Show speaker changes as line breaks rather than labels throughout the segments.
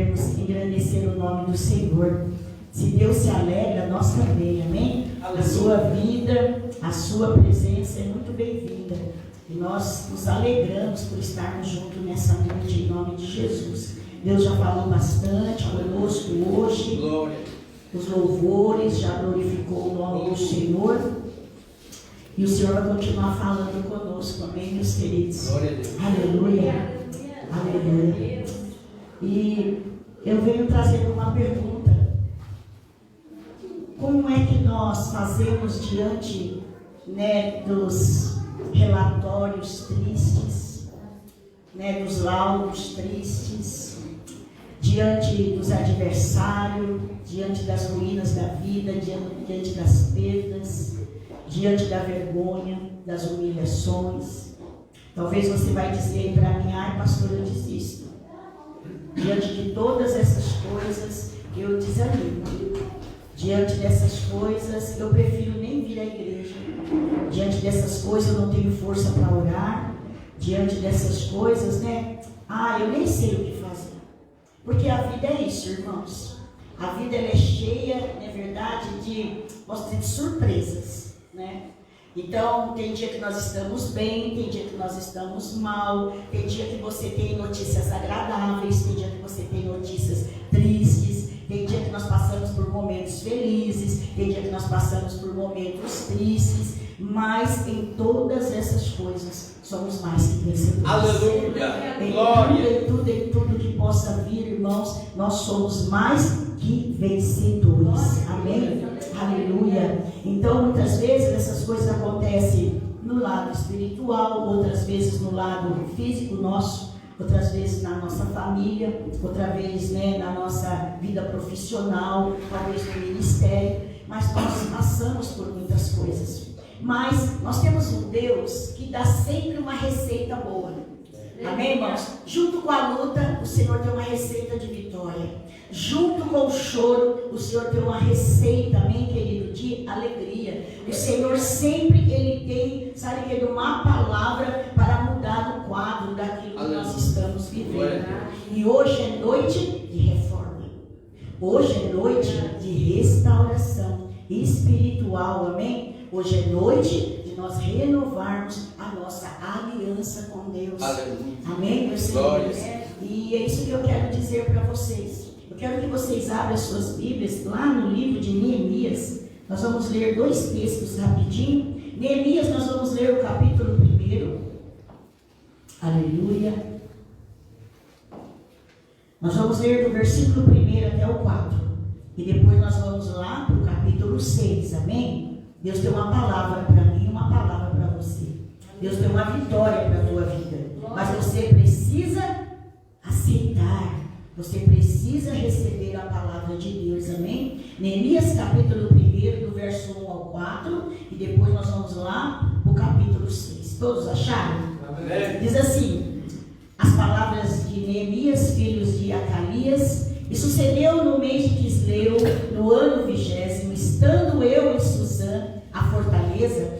podermos engrandecer o nome do Senhor. Se Deus se alegra, nós também, amém? A sua vida, a sua presença é muito bem-vinda. E nós nos alegramos por estarmos juntos nessa noite, em nome de Jesus. Deus já falou bastante conosco hoje. Glória. Os louvores, já glorificou o nome do Senhor. E o Senhor vai continuar falando conosco, amém, meus queridos? Glória a Deus. Aleluia. Aleluia. E eu venho trazendo uma pergunta. Como é que nós fazemos diante, dos relatórios tristes, dos laudos tristes, diante dos adversários, diante das ruínas da vida, diante das perdas, diante da vergonha, das humilhações? Talvez você vai dizer para mim: ai, pastor, eu desisto. Diante de todas essas coisas, eu desanimo. Diante dessas coisas, eu prefiro nem vir à igreja. Diante dessas coisas, eu não tenho força para orar. Diante dessas coisas, eu nem sei o que fazer. Porque a vida é isso, irmãos. A vida ela é cheia, na verdade, de surpresas, Então, tem dia que nós estamos bem, tem dia que nós estamos mal, tem dia que você tem notícias agradáveis, tem dia que você tem notícias tristes, tem dia que nós passamos por momentos felizes, tem dia que nós passamos por momentos tristes, mas em todas essas coisas somos mais que vencedores.
Aleluia!
Glória! Em tudo que possa vir, irmãos, nós somos mais que vencedores. Amém? Aleluia! Então, muitas vezes essas coisas acontecem no lado espiritual, outras vezes no lado físico nosso, outras vezes na nossa família, outra vez na nossa vida profissional, talvez no ministério, mas nós passamos por muitas coisas. Mas nós temos um Deus que dá sempre uma receita boa. Amém, irmãos? Junto com a luta, o Senhor tem uma receita de vitória. Junto com o choro, o Senhor tem uma receita, amém, querido, de alegria. O Senhor sempre, Ele tem, sabe, querido, uma palavra para mudar o quadro daquilo que nós estamos vivendo. E hoje é noite de reforma. Hoje é noite de restauração espiritual, amém? Hoje é noite de nós renovarmos a nossa aliança com Deus. Aleluia. Amém, meus senhores? E é isso que eu quero dizer para vocês. Eu quero que vocês abram as suas Bíblias lá no livro de Neemias. Nós vamos ler 2 textos rapidinho. Neemias, nós vamos ler o capítulo 1. Aleluia. Nós vamos ler do versículo 1 até o 4. E depois nós vamos lá para o capítulo 6. Amém? Deus tem uma palavra para mim e uma palavra para você. Deus tem uma vitória para a tua vida. Mas você precisa aceitar. Você precisa receber a palavra de Deus. Amém? Neemias capítulo 1, do verso 1 ao 4. E depois nós vamos lá para o capítulo 6. Todos acharam? Amém. Diz assim: as palavras de Neemias, filhos de Acalias. E sucedeu no mês de Quisleu, no ano 20º, estando eu em Susã, a fortaleza,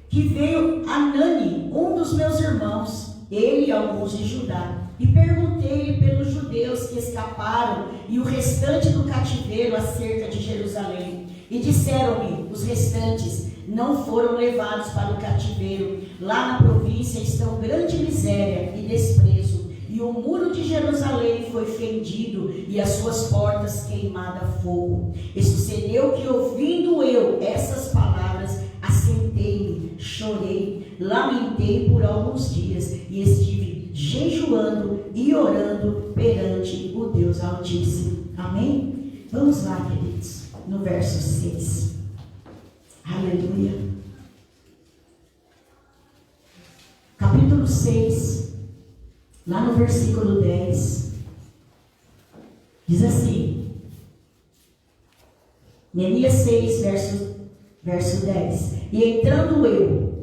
que veio Anani, um dos meus irmãos, ele e alguns de Judá, e perguntei-lhe pelos judeus que escaparam e o restante do cativeiro acerca de Jerusalém. E disseram-me, os restantes não foram levados para o cativeiro. Lá na província estão grande miséria e desprezo. E o muro de Jerusalém foi fendido e as suas portas queimadas a fogo. E sucedeu que, ouvindo eu essas palavras, assentei-me, chorei, lamentei por alguns dias e estive jejuando e orando perante o Deus Altíssimo. Amém? Vamos lá, queridos, no verso 6. Aleluia. Capítulo 6. Lá no versículo 10, diz assim, Neemias 6, verso 10. E entrando eu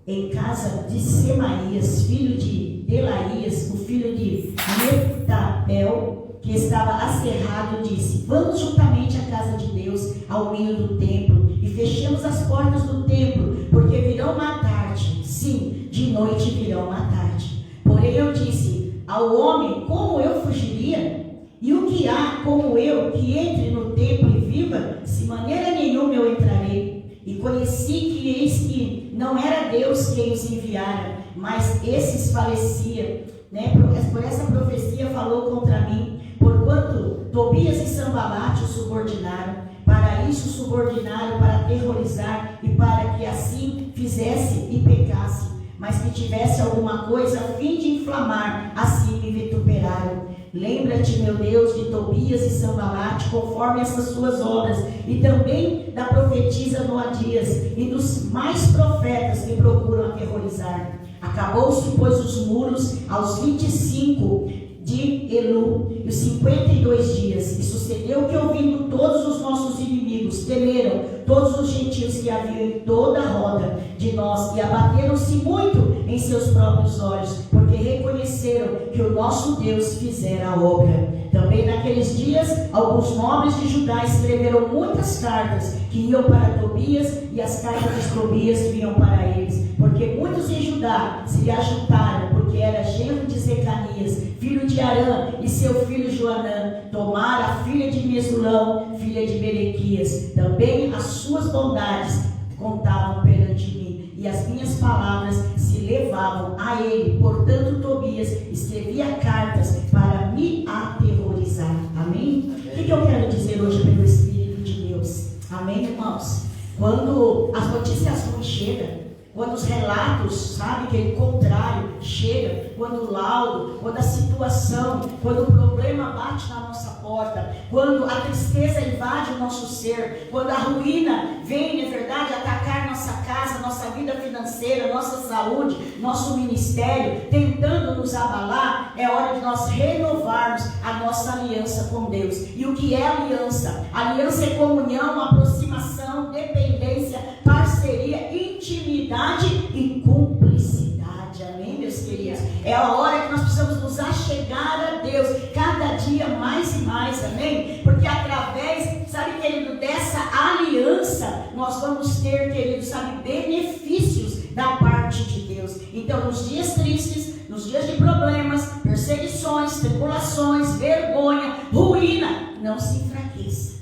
em casa de Semaías, filho de Delaías, o filho de Metabel, que estava acerrado, disse: vamos juntamente à casa de Deus, ao meio do templo, e fechemos as portas do templo, porque virão matar-te. Sim, de noite virão matar-te. Porém eu disse ao homem: como eu fugiria? E o que há como eu que entre no templo e viva, se maneira nenhuma eu entrarei. E conheci que eis que não era Deus quem os enviara, mas esses falecia, né? Por essa profecia falou contra mim, porquanto Tobias e Sanbalate o subordinaram, para isso subordinaram, para aterrorizar e para que assim fizesse e pecasse, mas que tivesse alguma coisa a fim de inflamar, assim me vituperaram. Lembra-te, meu Deus, de Tobias e Sanbalate, conforme essas suas obras, e também da profetisa Noadias, e dos mais profetas que procuram aterrorizar. Acabou-se, pois, os muros aos 25 de Elu, e os 52 dias, e sucedeu que, ouvindo todos os nossos inimigos, temeram todos os gentios que haviam em toda a roda de nós, e abateram-se muito em seus próprios olhos, porque reconheceram que o nosso Deus fizera a obra. Também naqueles dias, alguns nobres de Judá escreveram muitas cartas que iam para Tobias, e as cartas de Tobias vinham para eles, porque muitos em Judá se lhe ajuntaram, porque era genro de Zecanias, filho de Arã, e seu filho Joanã, tomaram a filha de Mesulão, filha de Berequias. Também as suas bondades contavam perante mim, e as minhas palavras se levavam a ele. Portanto, Tobias escrevia cartas para me aterrorizar. Amém? O que eu quero dizer hoje pelo Espírito de Deus? Amém, irmãos? Quando as notícias ruins chegam, quando os relatos, sabe, aquele contrário chega, quando o laudo, quando a situação, quando o problema bate na nossa porta, quando a tristeza invade o nosso ser, quando a ruína vem, na verdade, atacar nossa casa, nossa vida financeira, nossa saúde, nosso ministério, tentando nos abalar, é hora de nós renovarmos a nossa aliança com Deus. E o que é aliança? Aliança é comunhão, aproximação, dependência, parceria, intimidade e cumplicidade. Amém, meus queridos? É a hora que nós precisamos nos achegar a Deus cada dia mais e mais. Amém? Porque através, sabe, querido, dessa aliança nós vamos ter, querido, sabe, benefícios da parte de Deus. Então, nos dias tristes, nos dias de problemas, perseguições, tribulações, vergonha, ruína, não se enfraqueça.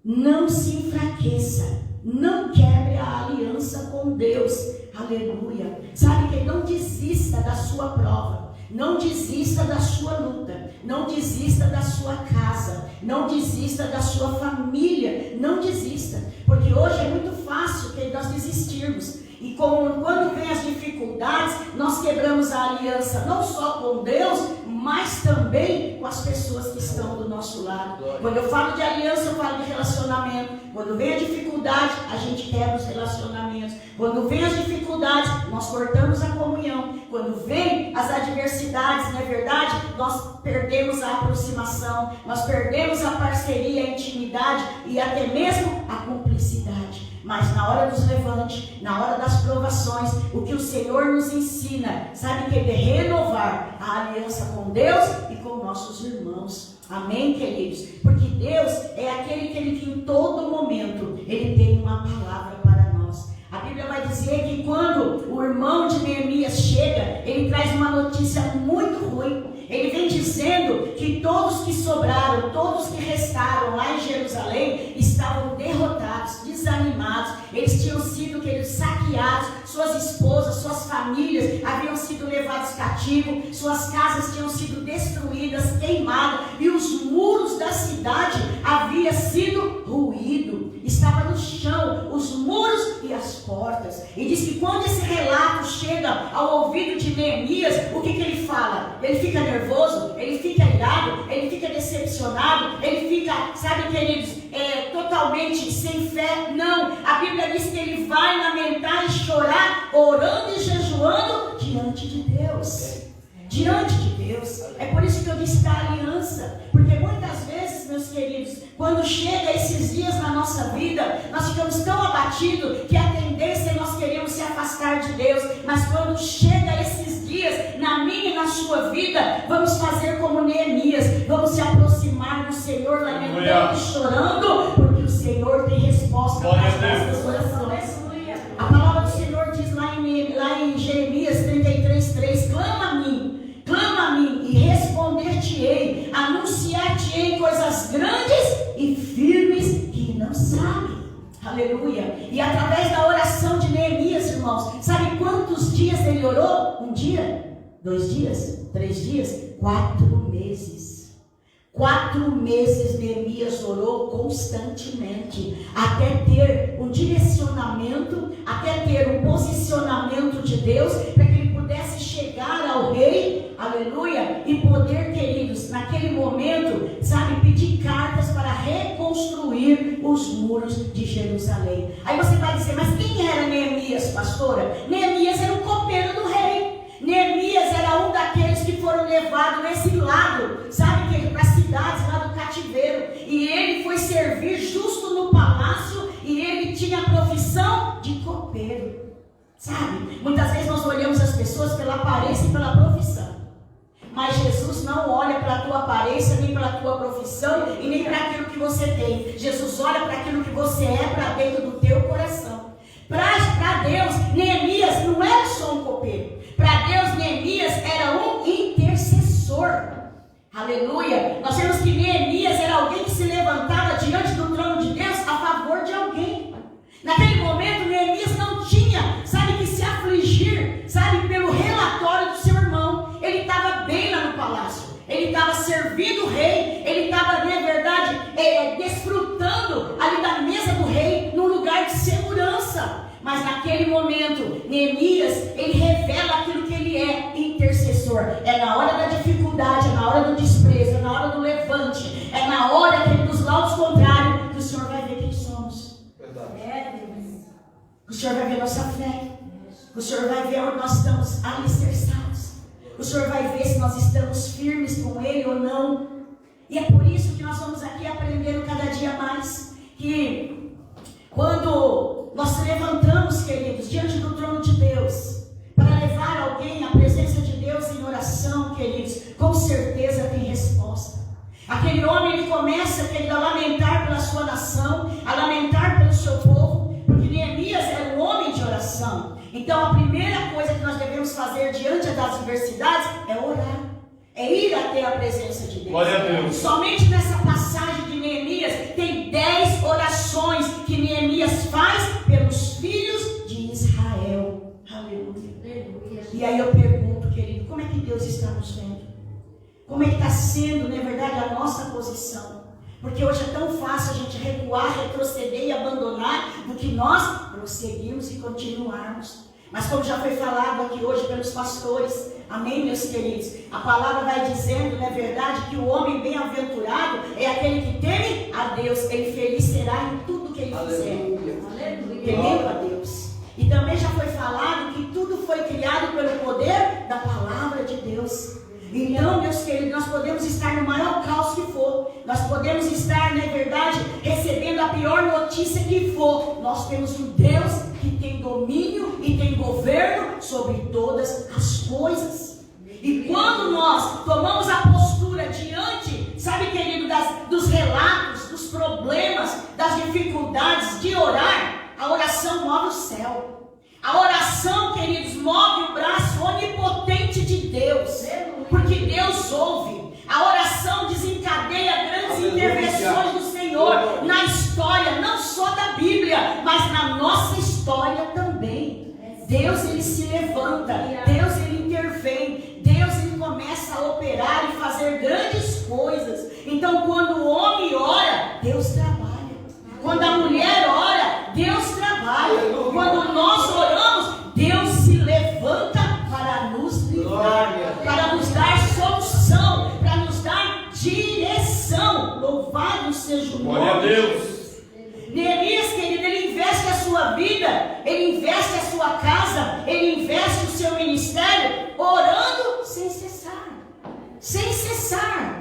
Não se enfraqueça. Não quebre a aliança com Deus. Aleluia. Sabe, que não desista da sua prova. Não desista da sua luta. Não desista da sua casa. Não desista da sua família. Não desista. Porque hoje é muito fácil que nós desistirmos. E quando vem as dificuldades, nós quebramos a aliança não só com Deus, mas também com as pessoas que estão do nosso lado. Quando eu falo de aliança, eu falo de relacionamento. Quando vem a dificuldade, a gente quebra os relacionamentos. Quando vem as dificuldades, nós cortamos a comunhão. Quando vem as adversidades, não é verdade? Nós perdemos a aproximação, nós perdemos a parceria, a intimidade e até mesmo a cumplicidade. Mas na hora dos levantes, na hora das provações, o que o Senhor nos ensina, sabe, que é renovar a aliança com Deus e com nossos irmãos. Amém, queridos? Porque Deus é aquele que em todo momento Ele tem uma palavra para nós. A Bíblia vai dizer que quando o irmão de Neemias chega, ele traz uma notícia muito ruim. Ele vem dizendo que todos que sobraram, todos que restaram lá em Jerusalém, estavam derrotados, desanimados. Eles tinham sido, saqueados, suas esposas, suas famílias haviam sido levadas cativos, suas casas tinham sido destruídas, queimadas, e os muros da cidade haviam sido ruídos. Estava no chão os muros e as portas. E diz que quando esse relato chega ao ouvido de Neemias, o que ele fala? Ele fica nervoso, ele fica irado, ele fica decepcionado, ele fica, sabe, queridos, totalmente sem fé. Não, a Bíblia diz que ele vai lamentar e chorar, orando e jejuando diante de Deus. Diante de Deus. É por isso que eu disse da aliança. Porque muitas vezes, meus queridos, quando chega esses dias na nossa vida, nós ficamos tão abatidos que a tendência é nós queremos se afastar de Deus. Mas quando chega esses dias na minha e na sua vida, vamos fazer como Neemias. Vamos se aproximar do Senhor, lamentando e chorando, porque o Senhor tem resposta para as nossas orações. A palavra do Senhor diz lá em Jeremias 33:3, clama a mim, e responder-te-ei, anunciar procederem coisas grandes e firmes que não sabem. Aleluia. E através da oração de Neemias, irmãos, sabe quantos dias ele orou? 1 dia? 2 dias? 3 dias? 4 meses. 4 meses Neemias orou constantemente, até ter um direcionamento, até ter um posicionamento de Deus, para que ele pudesse chegar ao rei, aleluia, e poder, queridos, naquele momento, sabe, pedir cartas para reconstruir os muros de Jerusalém. Aí você vai dizer, mas quem era Neemias, pastora? Neemias era o copeiro do rei. Neemias era um daqueles que foram levados exilado, sabe, para as cidades lá do cativeiro, e ele foi servir justo no palácio, e ele tinha a profissão de copeiro, sabe? Muitas vezes nós olhamos as pessoas pela aparência e pela profissão, mas Jesus não olha para a tua aparência, nem para a tua profissão, e nem para aquilo que você tem. Jesus olha para aquilo que você é, para dentro do teu coração. Para Deus, Neemias não era só um copeiro. Para Deus, Neemias era um intercessor. Aleluia. Nós vemos que Neemias era alguém que se levantava diante do trono de Deus a favor de alguém. Naquele momento, Neemias não tinha, sabe, que se afligir, sabe, pelo relatório do seu irmão. Ele estava bem lá no palácio. Ele estava servindo o rei. Ele estava, na verdade, desfrutando ali da mesa do rei, num lugar de segurança. Mas naquele momento, Neemias, ele revela aquilo que ele é, intercessor. É na hora da dificuldade, é na hora do desprezo, é na hora do levante, é na hora que dos laudos contrários, que o Senhor vai ver quem somos. O Senhor vai ver nossa fé. O Senhor vai ver onde nós estamos alicerçados. O Senhor vai ver se nós estamos firmes com Ele ou não. E é por isso que nós vamos aqui aprendendo cada dia mais, que quando nós se levantamos, queridos, diante do trono de Deus, para levar alguém à presença de Deus em oração, queridos, com certeza tem resposta. Aquele homem, ele começa, querido, a lamentar pela sua nação, a lamentar pelo seu povo, porque Neemias era um homem de oração. Então a primeira coisa que nós devemos fazer diante das adversidades é orar, é ir até a presença de Deus.
Glória a Deus.
Somente nessa passagem de Neemias tem 10 orações que Neemias faz pelos filhos de Israel. Aleluia. E aí eu pergunto, querido, como é que Deus está nos vendo? Como é que está sendo, na verdade, a nossa posição? Porque hoje é tão fácil a gente recuar, retroceder e abandonar do que nós prosseguirmos e continuarmos. Mas como já foi falado aqui hoje pelos pastores, amém, meus queridos? A palavra vai dizendo, não é verdade, que o homem bem-aventurado é aquele que teme a Deus. Ele feliz será em tudo que ele fizer. Temendo a Deus. E também já foi falado que tudo foi criado pelo poder da palavra de Deus. Então, meus queridos, nós podemos estar no maior caos que for, nós podemos estar, na verdade, recebendo a pior notícia que for. Nós temos um Deus que tem domínio e tem governo sobre todas as coisas. E quando nós tomamos a postura diante, sabe, querido, dos relatos, dos problemas, das dificuldades de orar, a oração move o céu. A oração, queridos, move o braço onipotente de Deus, porque Deus ouve. A oração desencadeia grandes intervenções do Senhor na história, não só da Bíblia, mas na nossa história também. Deus, ele se levanta, Deus, ele intervém, Deus, ele começa a operar e fazer grandes coisas. Então, quando o homem ora, Deus trabalha. Quando a mulher ora, Deus trabalha. Quando nós oramos, Deus se levanta para nos livrar, para nos dar solução, para nos dar direção. Louvado seja o nome.
Glória a Deus.
Neemias, querido, ele investe a sua vida, ele investe a sua casa, ele investe o seu ministério, orando sem cessar. Sem cessar.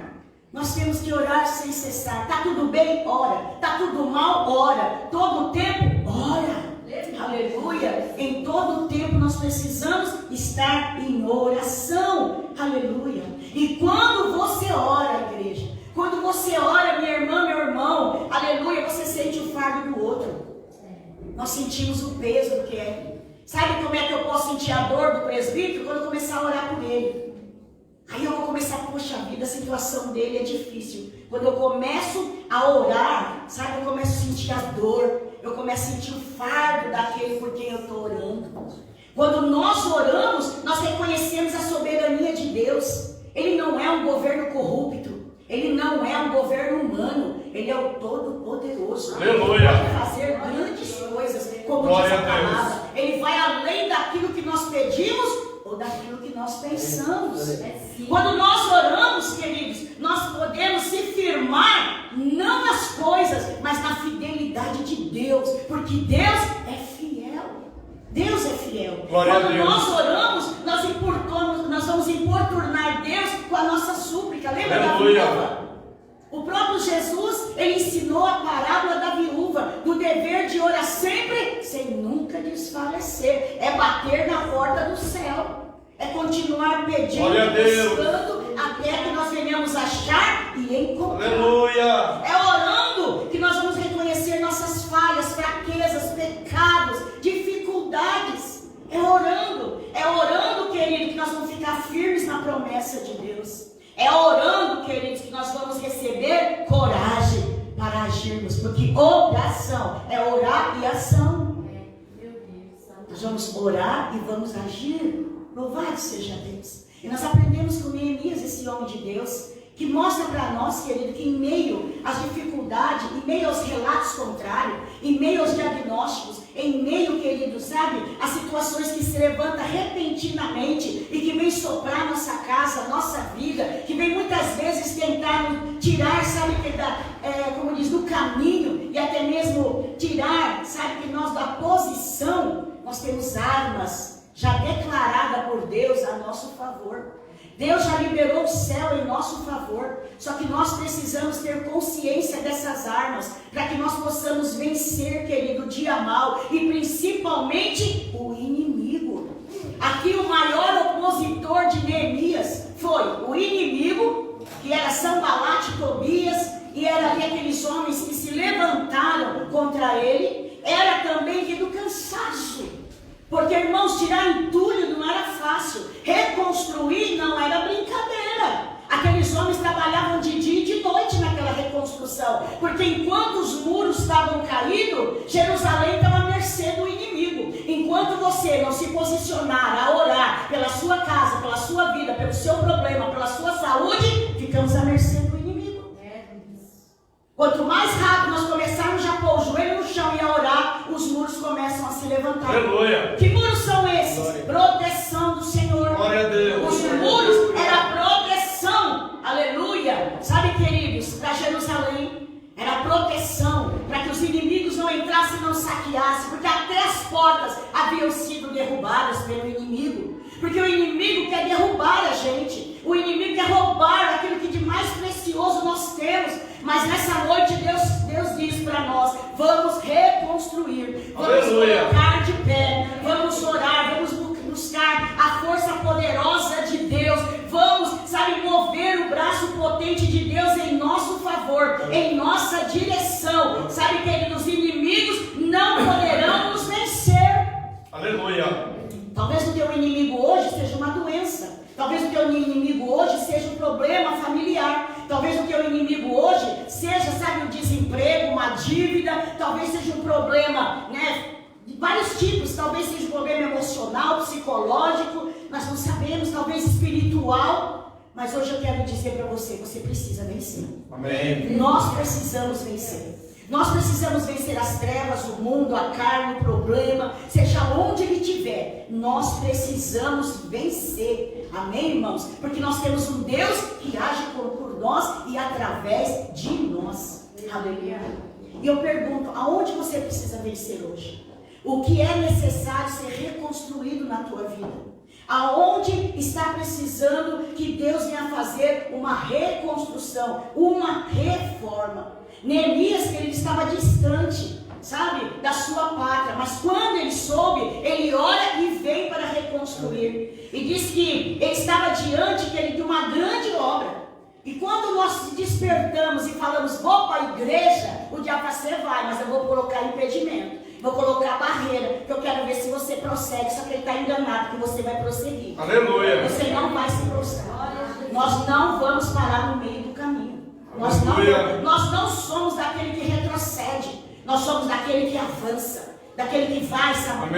Nós temos que orar sem cessar. Está tudo bem? Ora. Está tudo mal? Ora. Todo o tempo? Ora. Aleluia. Em todo o tempo nós precisamos estar em oração. Aleluia. E quando você ora, igreja, quando você ora, minha irmã, meu irmão, aleluia, você sente o fardo do outro. Nós sentimos o peso do que é. Sabe como é que eu posso sentir a dor do presbítero? Quando eu começar a orar por ele. Aí Aí eu vou começar, poxa vida, a situação dele é difícil. Quando eu começo a orar, sabe, eu começo a sentir a dor, eu começo a sentir o fardo daquele por quem eu estou orando. Quando nós oramos, nós reconhecemos a soberania de Deus. Ele não é um governo corrupto, ele não é um governo humano, ele é o Todo-Poderoso.
Aleluia.
Ele pode fazer grandes coisas, como diz a palavra. Ele vai além daquilo que nós pedimos ou daquilo que nós pensamos. Quando nós oramos, queridos, nós podemos se firmar não nas coisas, mas na fidelidade de Deus, porque Deus é fiel. Deus é fiel. Quando nós oramos, nós vamos importunar Deus com a nossa súplica. Lembra da viúva? O próprio Jesus, ele ensinou a parábola da viúva, do dever de orar sempre, sem nunca desfalecer. É bater na porta do céu. É continuar pedindo, buscando, até que nós venhamos achar e encontrar.
Aleluia.
É orando que nós vamos reconhecer nossas falhas, fraquezas, pecados, dificuldades. É orando, querido, que nós vamos ficar firmes na promessa de Deus. É orando, queridos, que nós vamos receber coragem para agirmos, porque oração é orar e ação. Nós vamos orar e vamos agir. Louvado seja Deus. E nós aprendemos com Neemias, esse homem de Deus, que mostra para nós, querido, que em meio às dificuldades, em meio aos relatos contrários, em meio aos diagnósticos, em meio, querido, sabe, às situações que se levantam repentinamente e que vem soprar nossa casa, nossa vida, que vem muitas vezes tentar nos tirar, sabe, como diz, do caminho e até mesmo tirar, sabe, que nós da posição, nós temos armas já declarada por Deus a nosso favor. Deus já liberou o céu em nosso favor. Só que nós precisamos ter consciência dessas armas, para que nós possamos vencer, querido, o dia mal e principalmente o inimigo. Aqui o maior opositor de Neemias foi o inimigo, que era Sanbalat e Tobias, e era ali aqueles homens que se levantaram contra ele. Era também do cansaço. Porque, irmãos, tirar entulho não era fácil. Reconstruir não era brincadeira. Aqueles homens trabalhavam de dia e de noite naquela reconstrução. Porque enquanto os muros estavam caídos, Jerusalém estava à mercê do inimigo. Enquanto você não se posicionar a orar pela sua casa, pela sua vida, pelo seu problema, pela sua saúde, ficamos à mercê do inimigo. Quanto mais rápido nós começarmos a pôr o joelho no chão e a orar, os muros começam a se levantar.
Aleluia.
Que muros são esses? Proteção do Senhor.
Glória a Deus.
Os muros era proteção. Aleluia. Sabe, queridos, para Jerusalém era proteção, para que os inimigos não entrassem e não saqueassem, porque até as portas haviam sido derrubadas pelo inimigo. Porque o inimigo quer derrubar a gente. O inimigo quer roubar aquilo que de mais precioso nós temos. Mas nessa noite Deus diz para nós: vamos reconstruir, vamos colocar de pé, vamos orar, vamos buscar a força poderosa de Deus, vamos, sabe, mover o braço potente de Deus em nosso favor, em nossa direção. Sabe, queridos, os inimigos não poderão nos vencer.
Aleluia.
Talvez o teu inimigo hoje seja uma doença. Talvez o teu inimigo hoje seja um problema familiar. Talvez o teu inimigo hoje seja, sabe, um desemprego, uma dívida. Talvez seja um problema, né, de vários tipos. Talvez seja um problema emocional, psicológico. Nós não sabemos, talvez espiritual. Mas hoje eu quero dizer para você, você precisa vencer.
Amém.
Nós precisamos vencer. Nós precisamos vencer as trevas, o mundo, a carne, o problema, seja onde ele estiver. Nós precisamos vencer. Amém, irmãos? Porque nós temos um Deus que age por nós e através de nós. Aleluia. E eu pergunto, aonde você precisa vencer hoje? O que é necessário ser reconstruído na tua vida? Aonde está precisando que Deus venha fazer uma reconstrução, uma reforma? Neemias, ele estava distante, sabe, da sua pátria, mas quando ele soube, ele ora e vem para reconstruir. E diz que ele estava diante de uma grande obra. E quando nós despertamos e falamos, vou para a igreja, o diabo fala, você vai, mas eu vou colocar impedimento, vou colocar barreira, que eu quero ver se você prossegue, só que ele está enganado que você vai prosseguir.
Aleluia.
Você não vai se prostrar. Nós não vamos parar no meio do caminho. Nós não somos daquele que retrocede. Nós somos daquele que avança. Daquele que vai, sabe?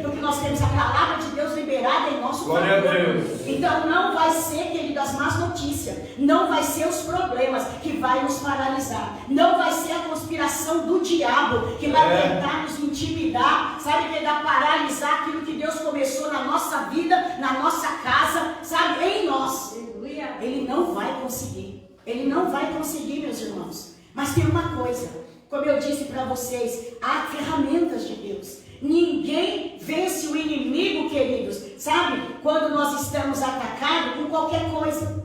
Porque nós temos a palavra de Deus liberada em nosso
Glória a
favor.
Deus.
Então não vai ser, querido, as más notícias. Não vai ser os problemas que vai nos paralisar. Não vai ser a conspiração do diabo que vai tentar nos intimidar, sabe? Tentar paralisar aquilo que Deus começou na nossa vida, na nossa casa, sabe? Em nós. Ele não vai conseguir. Ele não vai conseguir, meus irmãos. Mas tem uma coisa. Como eu disse para vocês, há ferramentas de Deus. Ninguém vence o inimigo, queridos, sabe? Quando nós estamos atacados com qualquer coisa.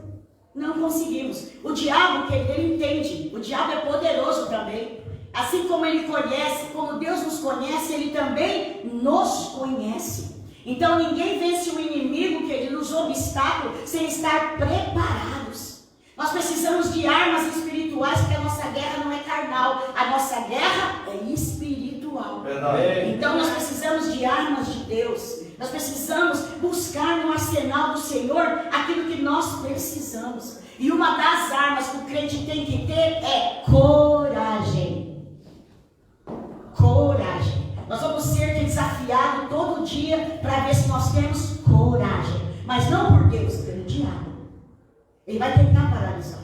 Não conseguimos. O diabo, querido, ele entende. O diabo é poderoso também. Assim como ele conhece, como Deus nos conhece, ele também nos conhece. Então ninguém vence o inimigo, querido, nos obstáculos, sem estar preparados. Nós precisamos de armas espirituais, porque a nossa guerra não é carnal, a nossa guerra é espiritual.
Verdade.
Então nós precisamos de armas de Deus. Nós precisamos buscar no arsenal do Senhor aquilo que nós precisamos. E uma das armas que o crente tem que ter é coragem. Coragem. Nós vamos ser desafiados todo dia para ver se nós temos coragem. Mas não por Deus, pelo diabo. Ele vai tentar paralisar.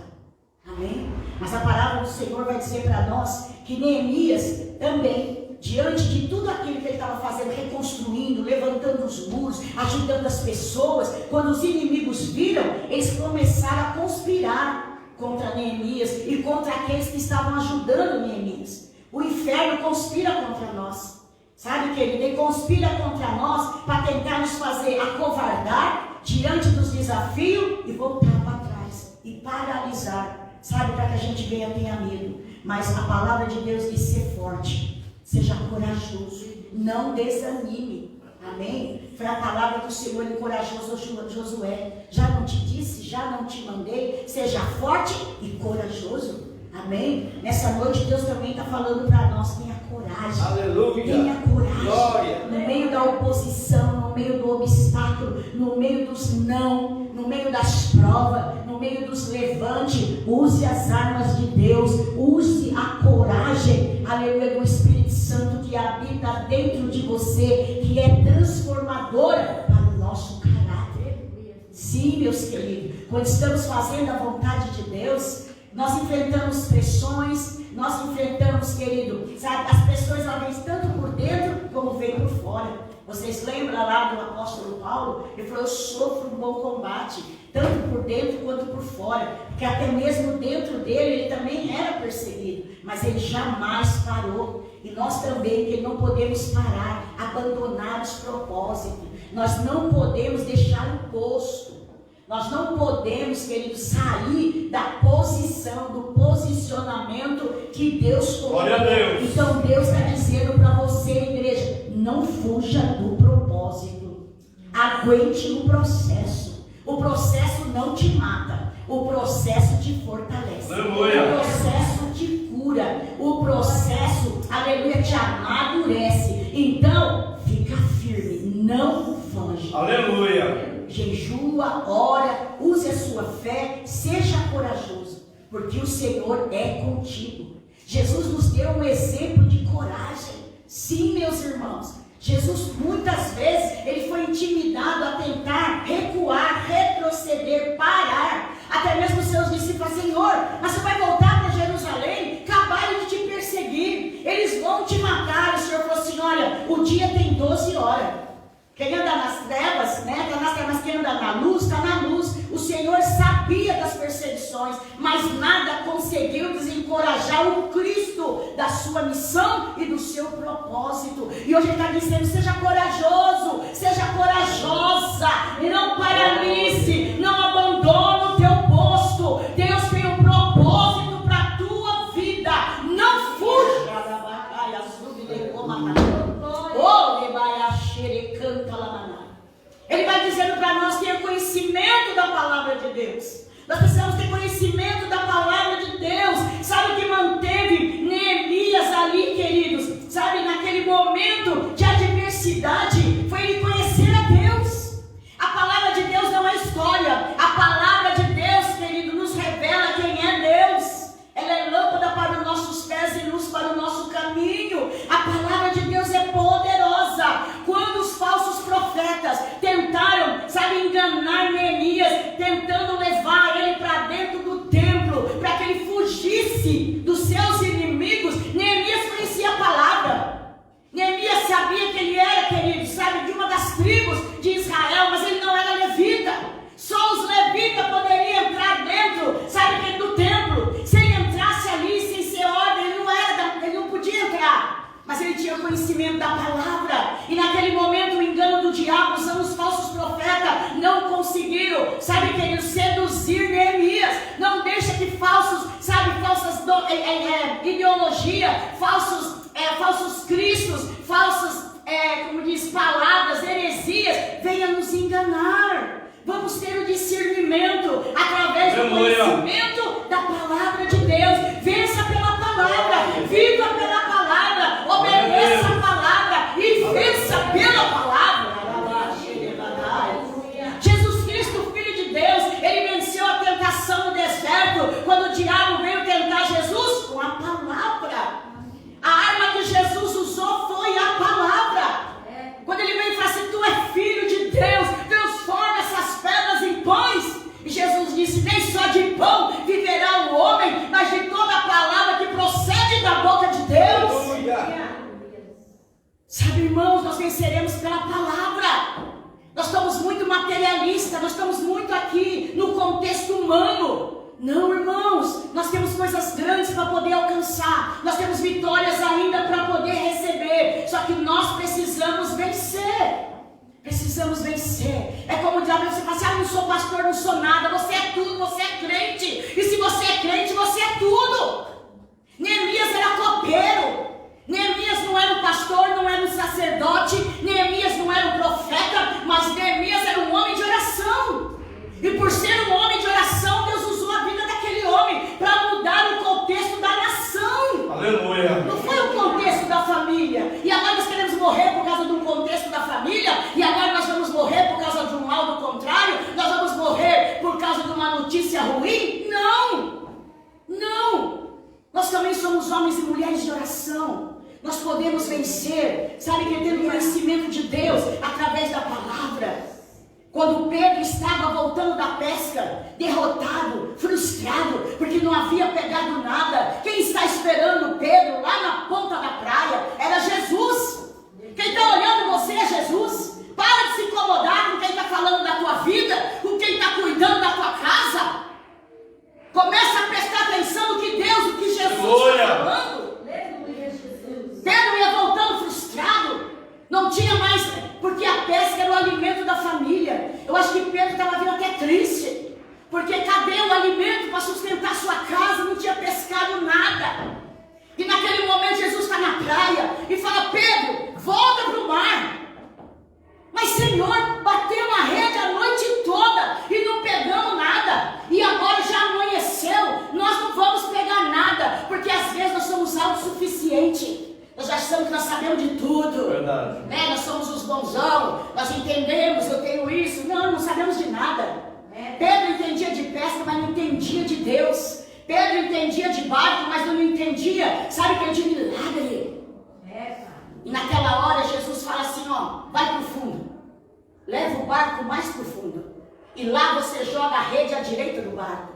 Amém? Mas a palavra do Senhor vai dizer para nós que Neemias também, diante de tudo aquilo que ele estava fazendo, reconstruindo, levantando os muros, ajudando as pessoas, quando os inimigos viram, eles começaram a conspirar contra Neemias e contra aqueles que estavam ajudando Neemias. O inferno conspira contra nós. Sabe, querido? Ele conspira contra nós para tentar nos fazer acovardar diante dos desafios e voltar para trás e paralisar, sabe, para que a gente tenha medo. Mas a palavra de Deus diz: ser forte, seja corajoso, não desanime. Amém? Foi a palavra que o Senhor encorajou Josué. Já não te disse, já não te mandei, seja forte e corajoso. Amém? Nessa noite Deus também está falando para nós: tenha coragem.
Aleluia.
Tenha coragem.
Glória.
No meio da oposição, no meio do obstáculo, no meio dos não, no meio das provas, no meio dos levantes, use as armas de Deus, use a coragem, aleluia, do Espírito Santo que habita dentro de você, que é transformadora para o nosso caráter. Sim, meus queridos, quando estamos fazendo a vontade de Deus, nós enfrentamos pressões, nós enfrentamos, querido, sabe, as pressões elas vêm tanto por dentro como vêm por fora. Vocês lembram lá do apóstolo Paulo? Ele falou: eu sofro um bom combate, tanto por dentro quanto por fora, porque até mesmo dentro dele ele também era perseguido, mas ele jamais parou. E nós também, que não podemos parar, abandonar os propósitos, nós não podemos deixar o posto. Nós não podemos, querido, sair da posição, do posicionamento que Deus colocou.
Glória a Deus.
Então Deus está dizendo para você, igreja: não fuja do propósito. Aguente o processo. O processo não te mata. O processo te fortalece.
Aleluia.
O processo te cura. O processo, aleluia, te amadurece. Então, fica firme. Não foge.
Aleluia.
Jejua, ora, use a sua fé, seja corajoso, porque o Senhor é contigo. Jesus nos deu um exemplo de coragem. Sim, meus irmãos, Jesus muitas vezes ele foi intimidado a tentar recuar, retroceder, parar. Até mesmo os seus discípulos: Senhor, mas você vai voltar para Jerusalém? Acabaram de te perseguir, eles vão te matar. O Senhor falou assim: olha, o dia tem 12 horas. Quem anda nas trevas, né? Está nas trevas, quem anda na luz, está na luz. O Senhor sabia das perseguições, mas nada conseguiu desencorajar o Cristo da sua missão e do seu propósito. E hoje Ele está dizendo: seja corajoso, seja corajosa, e não paralise, não abandone o teu posto. Deus tem um propósito para a tua vida. Não fuja. Ele vai dizendo para nós ter conhecimento da palavra de Deus. Nós precisamos ter conhecimento da palavra de Deus. Sabe o que manteve Neemias ali, queridos? Sabe, naquele momento de adversidade, foi ele conhecer a Deus. A palavra de Deus não é história. A palavra de Deus conhecimento da palavra. E naquele momento o engano do diabo, usando os falsos profetas, não conseguiram, sabe, querido, seduzir Neemias. Não deixa que falsos, sabe, falsas ideologia, falsos cristos, falsas, como diz, palavras, heresias, venham nos enganar. Vamos ter o discernimento através do conhecimento da palavra de Deus. Vença pela palavra, viva pela palavra, obedeça a palavra e vença pela palavra. Jesus Cristo, Filho de Deus, ele venceu a tentação no deserto, quando o diabo veio tentar Jesus com a palavra. A arma que Jesus usou foi a palavra. Quando ele veio e falou assim: tu é filho de Deus, transforma essas pedras em pães. E Jesus disse: nem só de pão viverá o homem, mas de toda a palavra que procede da boca de Deus. Sabe, irmãos, nós venceremos pela palavra. Nós estamos muito materialistas, nós estamos muito aqui no contexto humano. Não, irmãos, nós temos coisas grandes para poder alcançar, nós temos vitórias ainda para poder receber, só que nós precisamos vencer. Precisamos vencer. É como o diabo, você fala assim: ah, não sou pastor, não sou nada. Você é tudo, você é crente. E se você é crente, você é tudo. Neemias era copeiro. Neemias não era um pastor, não era um sacerdote. Neemias não era um profeta, mas Neemias era um homem de oração. E por ser um homem de oração, Deus usou a vida daquele homem para mudar o contexto da nação.
Aleluia.
Não foi o contexto da família. E agora nós queremos morrer por causa do contexto da família. E agora nós vamos morrer por causa de um mal do contrário. Nós vamos morrer por causa de uma notícia ruim. Não. Não. Nós também somos homens e mulheres de oração. Nós podemos vencer, sabe, que tendo conhecimento de Deus através da palavra. Quando Pedro estava voltando da pesca, derrotado, frustrado, porque não havia pegado nada, quem está esperando Pedro lá na ponta da praia era Jesus. Quem está olhando você é Jesus. Para de se incomodar com quem está falando da tua vida, com quem está cuidando da tua casa. Começa a prestar atenção no que Deus, o que Jesus está falando. Pedro ia voltando frustrado, não tinha mais, porque a pesca era o alimento da família. Eu acho que Pedro estava vindo até triste, porque cadê o alimento para sustentar sua casa? Não tinha pescado nada. E naquele momento Jesus está na praia e fala: Pedro, volta para o mar. Mas Senhor, bateu a rede a noite toda e não pegamos nada. E agora já amanheceu, nós não vamos pegar nada, porque às vezes nós somos autossuficientes. Nós achamos que nós sabemos de tudo.
Verdade.
Né? Nós somos os bonzão, nós entendemos, eu tenho isso. Não, não sabemos de nada. Pedro entendia de pesca, mas não entendia de Deus. Pedro entendia de barco, mas não entendia, sabe, que é de milagre. E naquela hora Jesus fala assim: ó, vai para o fundo. Leva o barco mais para o fundo. E lá você joga a rede à direita do barco.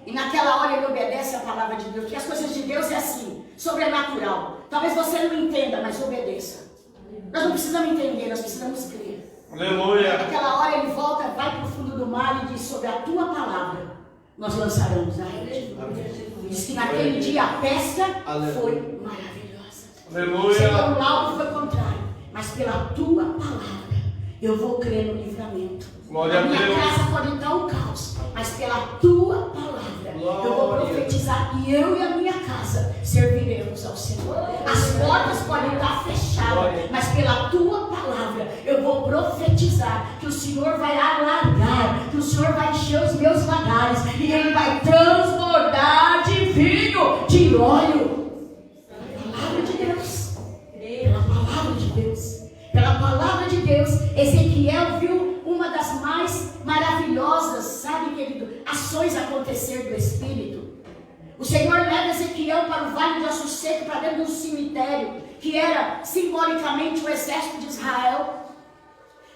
E naquela hora ele obedece a palavra de Deus. Porque as coisas de Deus é assim, sobrenatural. Talvez você não entenda, mas obedeça. Nós não precisamos entender, nós precisamos crer.
Aleluia.
Naquela hora ele volta, vai para o fundo do mar e diz: sobre a tua palavra nós lançaremos a rede. Diz que naquele dia a pesca foi maravilhosa.
Aleluia.
Senhor, o laudo foi contrário, mas pela tua palavra eu vou crer no livramento.
Glória
a minha
a Deus.
casa pode estar um caos, mas pela tua palavra eu vou profetizar, e eu e a minha casa serviremos ao Senhor. As portas podem estar fechadas, mas pela tua palavra eu vou profetizar que o Senhor vai alargar, que o Senhor vai encher os meus lagares e ele vai transbordar de vinho, de óleo. Palavra de Deus. Pela palavra de Deus. Pela palavra de Deus, Ezequiel viu uma das mais maravilhosas, sabe, querido, ações acontecer do Espírito. O Senhor leva Ezequiel para o vale de Ossos Secos, para dentro de um cemitério, que era simbolicamente o exército de Israel.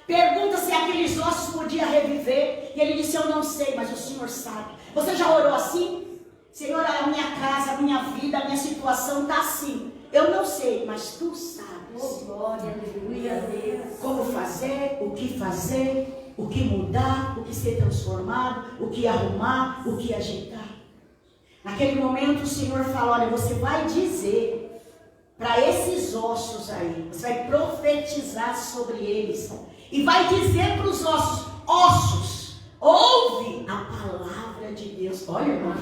Pergunta se aqueles ossos podiam reviver, e ele disse: eu não sei, mas o Senhor sabe. Você já orou assim? Senhor, a minha casa, a minha vida, a minha situação está assim. Eu não sei, mas tu sabes. Oh, glória, aleluia, Deus. Como fazer, o que mudar, o que ser transformado, o que arrumar, o que ajeitar. Naquele momento o Senhor fala: olha, você vai dizer para esses ossos aí. Você vai profetizar sobre eles. E vai dizer para os ossos: ossos, ouve a palavra de Deus. Olha, irmão,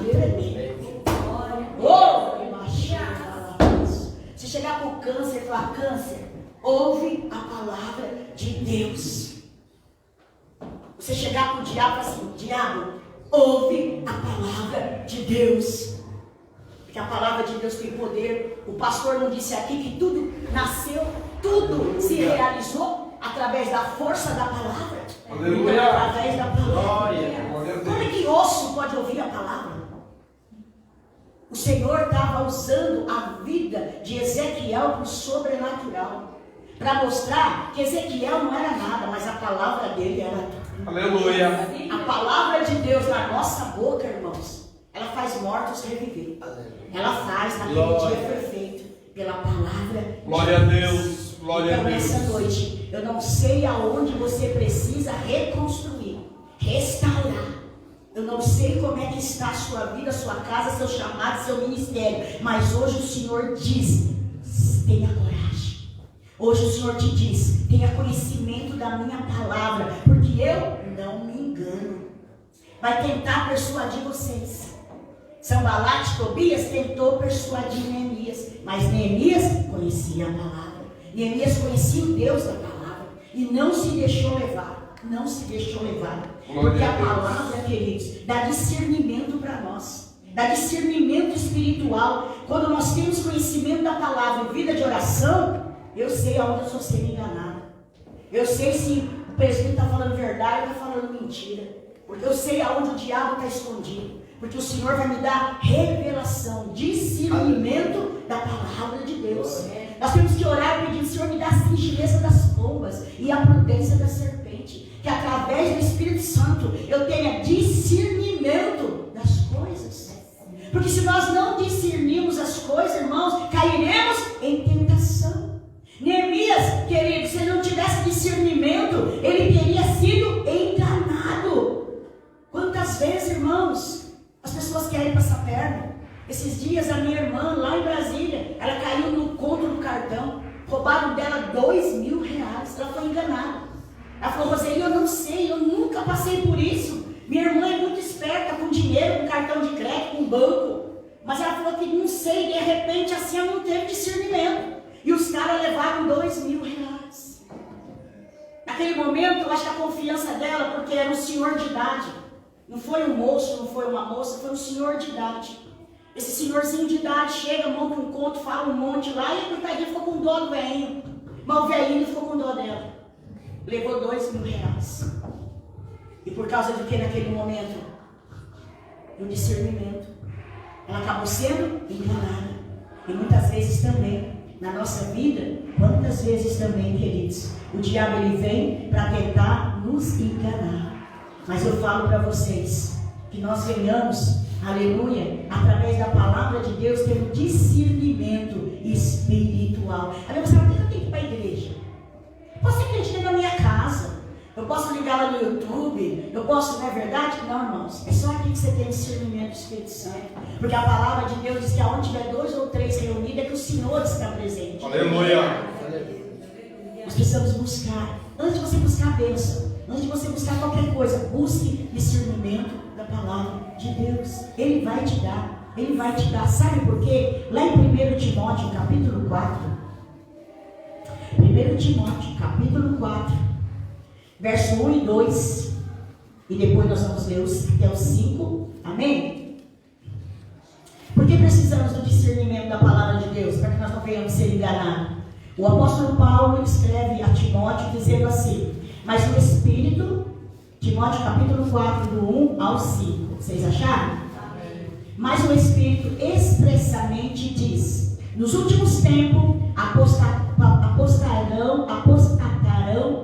se chegar para o câncer e falar: câncer, ouve a palavra de Deus. Você chegar para o diabo e falar assim: diabo, ouve a palavra de Deus. Porque a palavra de Deus tem poder. O pastor não disse aqui que tudo nasceu, tudo se realizou através da força da palavra.
Aleluia.
Através da palavra.
Glória.
Como é que osso pode ouvir a palavra? O Senhor estava usando a vida de Ezequiel para o sobrenatural, para mostrar que Ezequiel não era nada, mas a palavra dele era tudo.
Aleluia.
A palavra de Deus na nossa boca, irmãos, ela faz mortos reviver. Ela faz naquele dia perfeito, pela palavra.
Glória a Deus. Glória
então,
a Deus.
nessa noite, eu não sei aonde você precisa reconstruir, restaurar. Eu não sei como é que está a sua vida, a sua casa, seu chamado, seu ministério. Mas hoje o Senhor diz: tenha coragem. Hoje o Senhor te diz: tenha conhecimento da minha palavra, porque eu não me engano. Vai tentar persuadir vocês. Sanbalate e Tobias tentou persuadir Neemias, mas Neemias conhecia a palavra. Neemias conhecia o Deus da palavra e não se deixou levar. Não se deixou levar. Porque a palavra, queridos, dá discernimento para nós. Dá discernimento espiritual. Quando nós temos conhecimento da palavra e vida de oração, eu sei aonde eu estou sendo enganada. Eu sei se o presbítero está falando verdade ou está falando mentira. Porque eu sei aonde o diabo está escondido. Porque o Senhor vai me dar revelação, discernimento da palavra de Deus. Nós temos que orar e pedir: Senhor, me dá a singeleza das pombas e a prudência da serpente. Que através do Espírito Santo eu tenha discernimento das coisas. Porque se nós não discernirmos as coisas, irmãos, cairemos em tentação. Neemias, querido, se ele não tivesse discernimento, ele teria sido enganado. Quantas vezes, irmãos, as pessoas querem passar perna? Esses dias a minha irmã lá em Brasília, ela caiu no conto do cartão. Roubaram dela R$2.000. Ela foi enganada. Ela falou: Roseli, eu não sei, eu nunca passei por isso. Minha irmã é muito esperta com dinheiro, com cartão de crédito, com banco. Mas ela falou que não sei, de repente assim ela não teve discernimento. E os caras levaram R$2.000. Naquele momento, eu acho que a confiança dela, porque era um senhor de idade. Não foi um moço, não foi uma moça, foi um senhor de idade. Esse senhorzinho de idade chega, monta um conto, fala um monte lá, e a coitadinha ficou com dó do velhinho. Mas o velhinho ficou com dó dela. Levou R$2.000. E por causa de que naquele momento? Do discernimento. Ela acabou sendo enganada. E muitas vezes também, na nossa vida, quantas vezes também, queridos, o diabo ele vem para tentar nos enganar. Mas eu falo para vocês, que nós venhamos, aleluia, através da palavra de Deus, ter um discernimento espiritual. A minha pessoa, por que eu tenho que ir para a igreja? Eu posso acreditar na minha casa, eu posso ligar lá no YouTube, eu posso, não é verdade? Não, irmãos, é só aqui que você tem discernimento do Espírito Santo. Porque a palavra de Deus diz que aonde tiver 2 ou 3 reunidos, é que o Senhor está presente.
Aleluia.
Nós precisamos buscar, antes de você buscar a bênção, antes de você buscar qualquer coisa, busque discernimento da palavra de Deus. Ele vai te dar, Ele vai te dar. Sabe por quê? Lá em 1 Timóteo, capítulo 4, 1 Timóteo, capítulo 4, verso 1 e 2, e depois nós vamos ler até os 5, amém? Porque precisamos do discernimento da palavra de Deus, para que nós não venhamos ser enganados. O apóstolo Paulo escreve a Timóteo dizendo assim: mas o Espírito, Timóteo capítulo 4, do 1 ao 5, vocês acharam? Amém. Mas o Espírito expressamente diz: nos últimos tempos apostatarão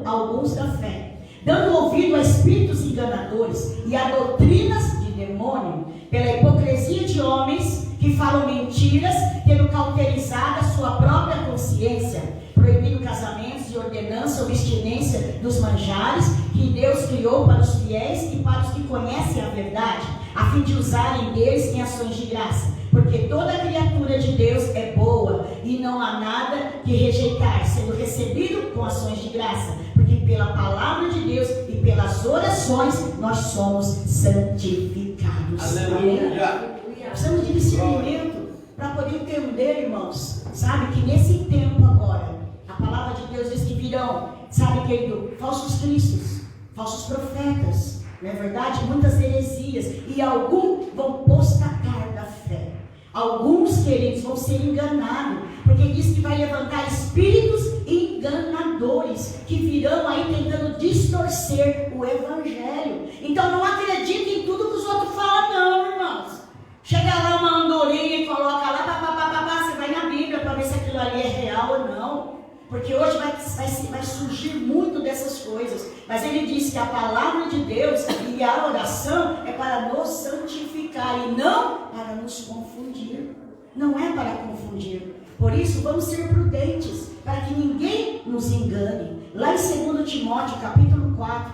alguns da fé, dando ouvido a espíritos enganadores e a doutrinas de demônio, pela hipocrisia de homens que falam mentiras, tendo cauterizado a sua própria consciência, proibindo casamentos e ordenança ou abstinência dos manjares que Deus criou para os fiéis e para os que conhecem a verdade, a fim de usarem deles em ações de graça. Porque toda criatura de Deus é boa e não há nada que rejeitar, sendo recebido com ações de graça, porque pela palavra de Deus e pelas orações nós somos santificados.
Aleluia.
Precisamos de discernimento para poder entender, irmãos, sabe, que nesse tempo agora, a palavra de Deus diz que virão, sabe, querido, falsos cristos, falsos profetas, não é verdade? Muitas heresias, e alguns vão apostatar da fé. Alguns, queridos, vão ser enganados, porque diz que vai levantar espíritos enganadores, que virão aí tentando distorcer o evangelho. Então não acredite em tudo que os outros falam, não, irmãos. Chega lá uma andorinha e coloca lá, você vai na Bíblia para ver se aquilo ali é real ou não. Porque hoje vai surgir muito dessas coisas. Mas ele diz que a palavra de Deus e a oração é para nos santificar e não para nos confundir. Não é para confundir. Por isso, vamos ser prudentes, para que ninguém nos engane. Lá em 2 Timóteo, capítulo 4,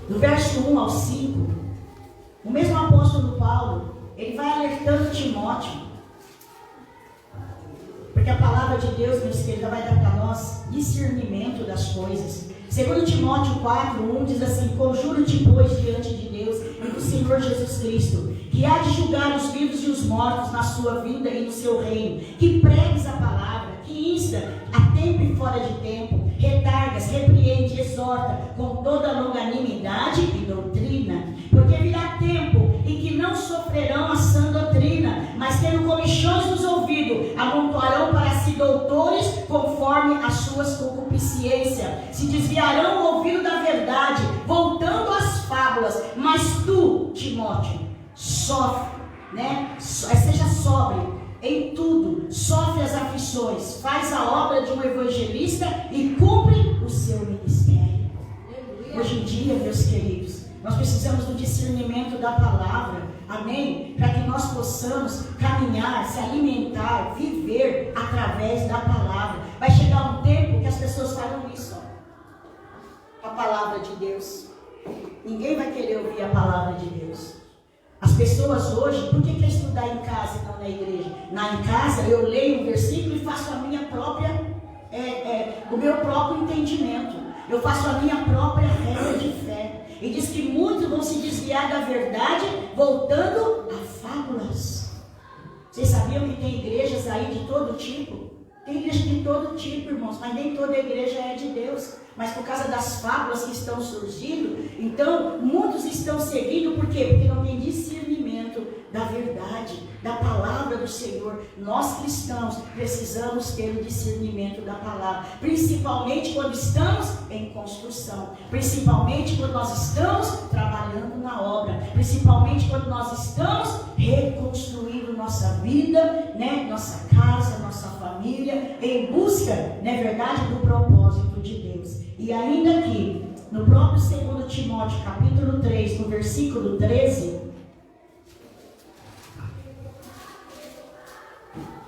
do verso 1 ao 5, o mesmo apóstolo Paulo, ele vai alertando Timóteo, porque a palavra de Deus, meus queridos, vai dar para nós discernimento das coisas. 2 Timóteo 4:1 diz assim: conjuro-te, pois, diante de Deus e do Senhor Jesus Cristo, que há de julgar os vivos e os mortos na sua vinda e no seu reino, que pregues a palavra, que insta a tempo e fora de tempo, redargas, repreende, exorta com toda longanimidade e doutrina, porque virá tempo em que não sofrerão a sã doutrina, mas tendo comichões nos ouvidos, amontoarão para si doutores conforme as suas concupiscências, se desviarão o ouvido da verdade, voltando às fábulas. Mas tu, Timóteo, sofre, seja sóbrio em tudo, sofre as aflições, faz a obra de um evangelista e cumpre o seu ministério. Hoje em dia, meus queridos, nós precisamos do discernimento da palavra, amém? Para que nós possamos caminhar, se alimentar, viver através da palavra. Vai chegar um tempo que as pessoas falam isso, a palavra de Deus. Ninguém vai querer ouvir a palavra de Deus. As pessoas hoje, por que quer estudar em casa e não na igreja? Em casa eu leio um versículo e faço a minha própria, o meu próprio entendimento. Eu faço a minha própria regra de fé. E diz que muitos vão se desviar da verdade, voltando a fábulas. Vocês sabiam que tem igrejas aí de todo tipo? Tem igreja de todo tipo, irmãos, mas nem toda igreja é de Deus. Mas por causa das fábulas que estão surgindo, então muitos estão seguindo, por quê? Porque não tem discernimento da verdade, da palavra do Senhor. Nós cristãos precisamos ter o discernimento da palavra, principalmente quando estamos em construção, principalmente quando nós estamos trabalhando na obra, principalmente quando nós estamos reconstruindo nossa vida, nossa casa, nossa família, em busca, na verdade, do propósito de Deus. E ainda aqui, no próprio 2 Timóteo, capítulo 3, no versículo 13,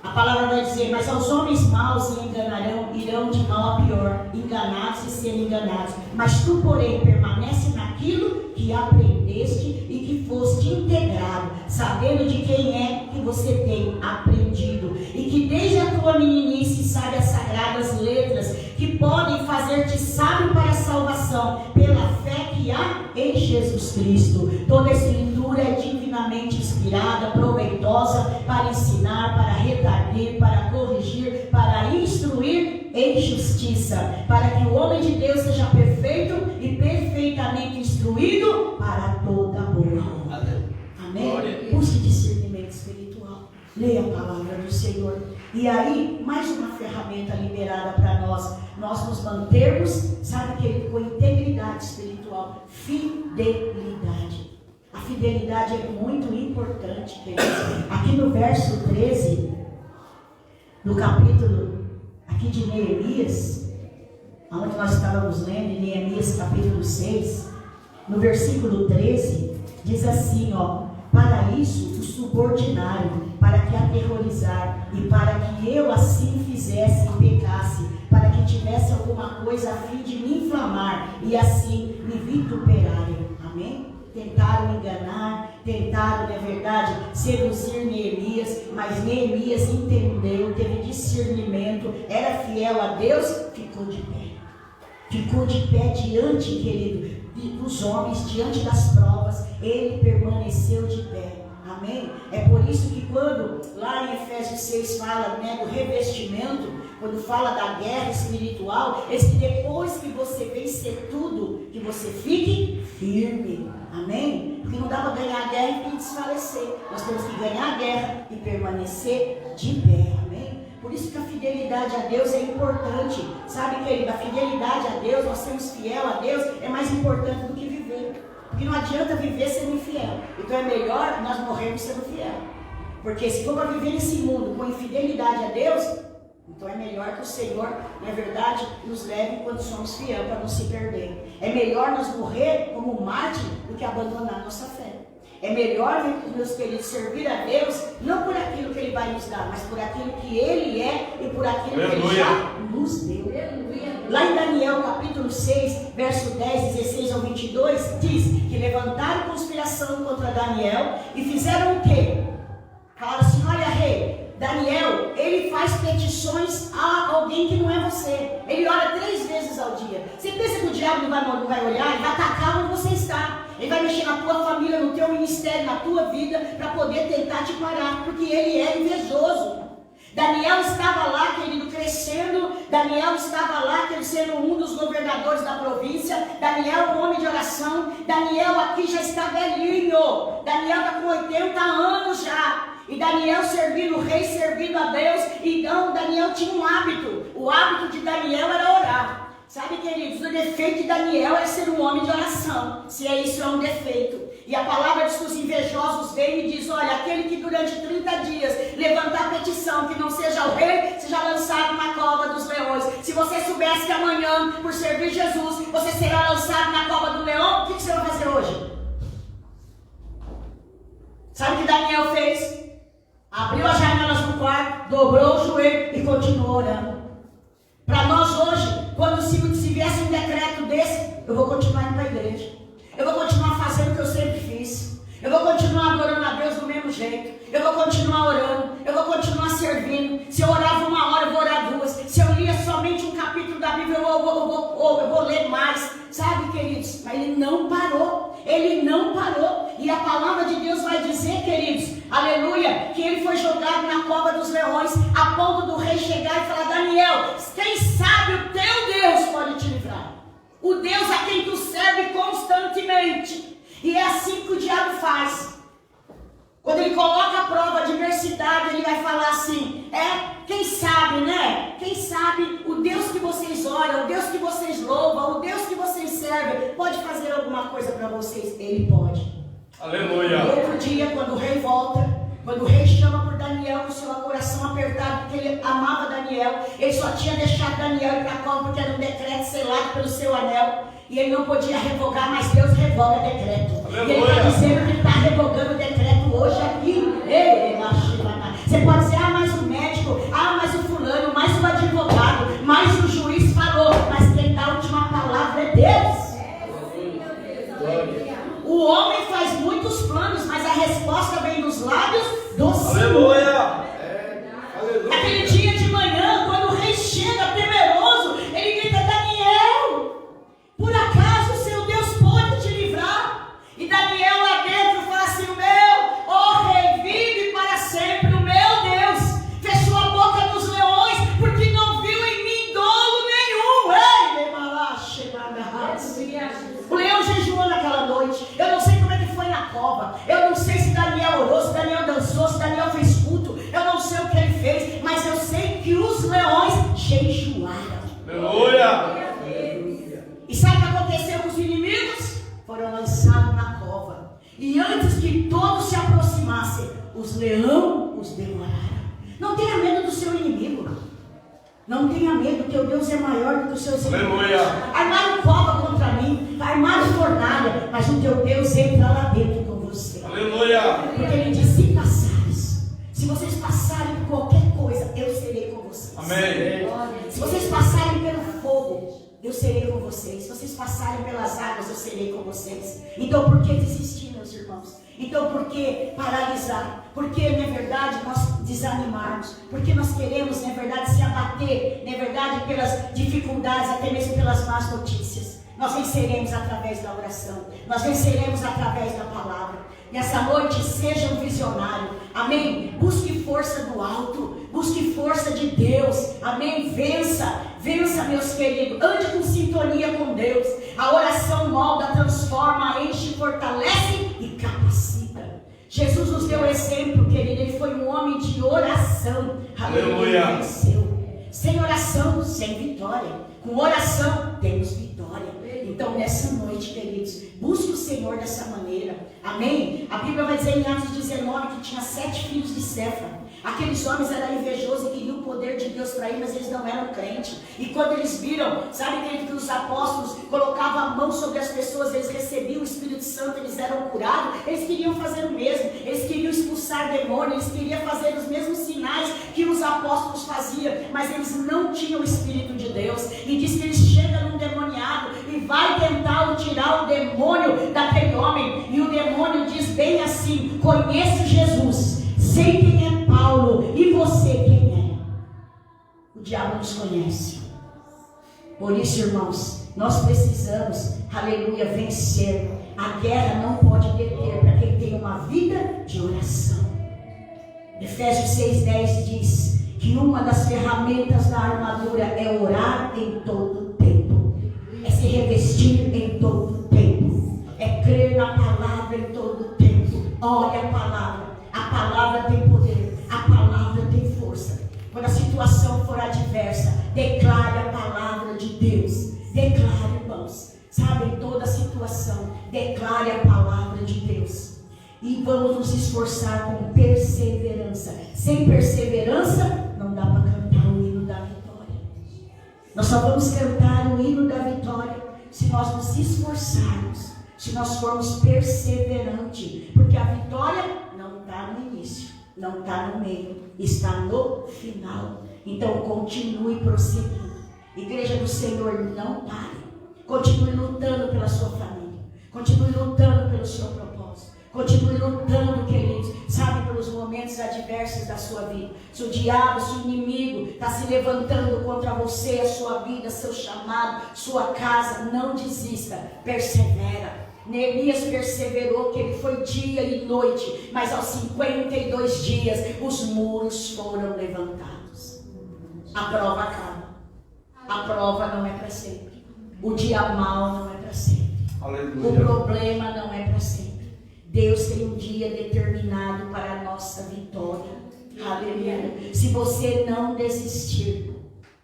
a palavra vai dizer: mas aos homens maus se enganarão, irão de mal a pior, enganados e sendo enganados. Mas tu, porém, permanece naquilo que aprendeste e que foste integrado, sabendo de quem é que você tem aprendido, e que desde a tua meninice sabe as sagradas letras, que podem fazer-te sábio para a salvação, pela fé que há em Jesus Cristo. Toda a escritura é divinamente inspirada, proveitosa para ensinar, para redarguir, para corrigir, para instruir em justiça, para que o homem de Deus seja perfeito e perfeitamente instruído para toda boa obra. Amém? Busque discernimento espiritual. Leia a palavra do Senhor. E aí, mais uma ferramenta liberada para nós nos mantermos, sabe, querido, com integridade espiritual, fidelidade. A fidelidade é muito importante, queridos. Aqui no verso 13, no capítulo aqui de Neemias, onde nós estávamos lendo, em Neemias capítulo 6, no versículo 13, diz assim, para isso o subordinaram, para que aterrorizar, e para que eu assim fizesse e pecasse, para que tivesse alguma coisa a fim de me inflamar, e assim me vituperarem. Amém? tentaram enganar, tentaram, na verdade, seduzir Neemias, mas Neemias entendeu, teve discernimento, era fiel a Deus, ficou de pé. Ficou de pé diante, querido, dos homens, diante das provas, ele permaneceu de pé. Amém? É por isso que quando lá em Efésios 6 fala, né, do revestimento, quando fala da guerra espiritual, é que depois que você vencer tudo, que você fique firme. Amém? Porque não dá para ganhar a guerra e desfalecer. Nós temos que ganhar a guerra e permanecer de pé. Amém? Por isso que a fidelidade a Deus é importante. Sabe, querido, a fidelidade a Deus, nós sermos fiel a Deus, é mais importante do que viver. Porque não adianta viver sendo infiel. Então é melhor nós morrermos sendo fiel. Porque se for para viver nesse mundo com infidelidade a Deus, então é melhor que o Senhor, na verdade, nos leve quando somos fiéis para não se perder. É melhor nós morrer como mártir do que abandonar nossa fé. É melhor, meus queridos, servir a Deus, não por aquilo que Ele vai nos dar, mas por aquilo que Ele é e por aquilo que Ele já nos deu. Lá em Daniel capítulo 6, verso 10, 16 ao 22, diz que levantaram conspiração contra Daniel e fizeram o quê? Falaram assim, olha rei, Daniel, ele faz petições a alguém que não é você. Ele ora 3 vezes ao dia. Você pensa que o diabo não vai olhar? Ele vai atacar onde você está. Ele vai mexer na tua família, no teu ministério, na tua vida, para poder tentar te parar, porque ele é invejoso. Daniel estava lá, querido, crescendo. Daniel estava lá, sendo um dos governadores da província. Daniel, um homem de oração. Daniel aqui já está velhinho. Daniel está com 80 anos já. E Daniel servindo o rei, servindo a Deus. Então Daniel tinha um hábito. O hábito de Daniel era orar. Sabe, queridos, o defeito de Daniel é ser um homem de oração. Se é isso, é um defeito. E a palavra diz que os invejosos vêm e diz, olha, aquele que durante 30 dias levantar petição que não seja o rei, seja lançado na cova dos leões. Se você soubesse que amanhã, por servir Jesus, você será lançado na cova do leão, o que você vai fazer hoje? Sabe o que Daniel fez? Abriu as janelas do quarto, dobrou o joelho e continuou orando. Para nós hoje, quando se viesse um decreto desse, eu vou continuar indo para a igreja. Eu vou continuar fazendo o que eu sempre fiz. Eu vou continuar adorando a Deus do mesmo jeito. Eu vou continuar orando. Eu vou continuar servindo. Se eu orava 1 hora, eu vou orar 2. Se eu lia somente um capítulo da Bíblia, eu vou ler mais. Sabe, queridos? Mas ele não parou. Ele não parou. E a palavra de Deus vai dizer, queridos, aleluia, que ele foi jogado na cova dos leões, a ponto do rei chegar e falar, Daniel, quem sabe o teu Deus pode te livrar. O Deus a quem tu serve constantemente. E é assim que o diabo faz. Quando ele coloca a prova, a adversidade, ele vai falar assim, quem sabe, né? Quem sabe o Deus que vocês oram, o Deus que vocês louvam, o Deus que vocês servem, pode fazer alguma coisa para vocês? Ele pode.
Aleluia.
Outro dia, quando o rei volta, quando o rei chama por Daniel com seu coração apertado, porque ele amava Daniel, ele só tinha deixado Daniel ir para a cova porque era um decreto selado pelo seu anel, e ele não podia revogar, mas Deus revoga decreto.
Aleluia.
E ele está dizendo que está revogando o decreto hoje aqui. Você pode dizer, mais o médico, mais o fulano, mais o advogado, mais o juiz falou, mas quem dá a última palavra é Deus. O homem faz muitos planos, mas a resposta vem dos lábios do Senhor.
Aleluia.
Aquele dia de manhã, quando o rei chega temeroso, ele grita, Daniel, por acaso o seu Deus pode te livrar? E Daniel lá dentro fala assim, rei, vive para sempre, o meu Deus fechou a boca dos leões, porque não viu em mim dolo nenhum. O leão jejuou naquela noite. Eu não sei como é que foi na cova. Eu não sei se Daniel orou, se Daniel dançou, se Daniel fez culto. Eu não sei o que ele fez, mas eu sei que os leões jejuaram.
Aleluia.
E sabe o que aconteceu com os inimigos? Foram lançados na cova. E antes que todos se aproximassem, os leões os devoraram. Não tenha medo do seu inimigo. Não tenha medo, que o Deus é maior do que os seus inimigos.
Aleluia.
Armaram cova contra mim, armaram fornalha, mas o teu Deus entra lá dentro com você.
Aleluia.
Porque ele diz, se passares, se vocês passarem por qualquer coisa, eu serei com vocês.
Amém.
Se vocês passarem pelo fogo, eu serei com vocês. vocês. Se vocês passarem pelas águas, eu serei com vocês. Então por que desistir, meus irmãos? Então por que paralisar? Por que, na verdade, nós desanimarmos? Porque nós queremos, na verdade, se abater, na verdade, pelas dificuldades, até mesmo pelas más notícias. Nós venceremos através da oração. Nós venceremos através da palavra. Nessa noite, seja um visionário. Amém? Busque força do alto. Busque força de Deus. Amém? Vença. Vença, meus queridos. Ande com sintonia com Deus. A oração molda, transforma, enche, fortalece e capacita. Jesus nos deu exemplo, querido. Ele foi um homem de oração.
Aleluia.
Ele venceu. Sem oração, sem vitória. Com oração, temos vitória. Então, nessa noite, queridos, busque o Senhor dessa maneira. Amém? A Bíblia vai dizer em Atos 19 que tinha 7 filhos de Cefa. Aqueles homens eram invejosos e queriam o poder de Deus para ir, mas eles não eram crentes. E quando eles viram, sabe, querido, que os apóstolos colocavam a mão sobre as pessoas, eles recebiam o Espírito Santo, eles eram curados, eles queriam fazer o mesmo. Eles queriam expulsar demônios, eles queriam fazer os mesmos sinais que os apóstolos faziam, mas eles não tinham o Espírito de Deus. E diz que eles chegam num demoniado e vai tentar tirar o demônio daquele homem. E o demônio diz bem assim: conheço Jesus, sei quem é Paulo, e você quem é? O diabo nos conhece. Por isso, irmãos, nós precisamos, aleluia, vencer. A guerra não pode deter para quem tem uma vida de oração. Efésios 6,10 diz que uma das ferramentas da armadura é orar em todo tempo, é se revestir em todo tempo, é crer na palavra em todo tempo. Ore a palavra tem poder, a palavra tem força. Quando a situação for adversa, declare a palavra de Deus. Declare, irmãos, sabe, em toda situação, declare a palavra de Deus. E vamos nos esforçar com perseverança. Sem perseverança, não dá para cantar o hino da vitória. Nós só vamos cantar o hino da vitória se nós nos esforçarmos, se nós formos perseverantes. Porque a vitória não está no início, não está no meio, está no final. Então continue prosseguindo. Igreja do Senhor, não pare. Continue lutando pela sua família. Continue lutando pelo seu propósito. Continue lutando, queridos, sabe, pelos momentos adversos da sua vida. Se o diabo, se o inimigo está se levantando contra você, a sua vida, seu chamado, sua casa, não desista, persevera. Neemias perseverou, que ele foi dia e noite, mas aos 52 dias os muros foram levantados. A prova acaba. A prova não é para sempre. O dia mau não é para sempre. Aleluia. O problema não é para sempre. Deus tem um dia determinado para a nossa vitória. Aleluia. Se você não desistir,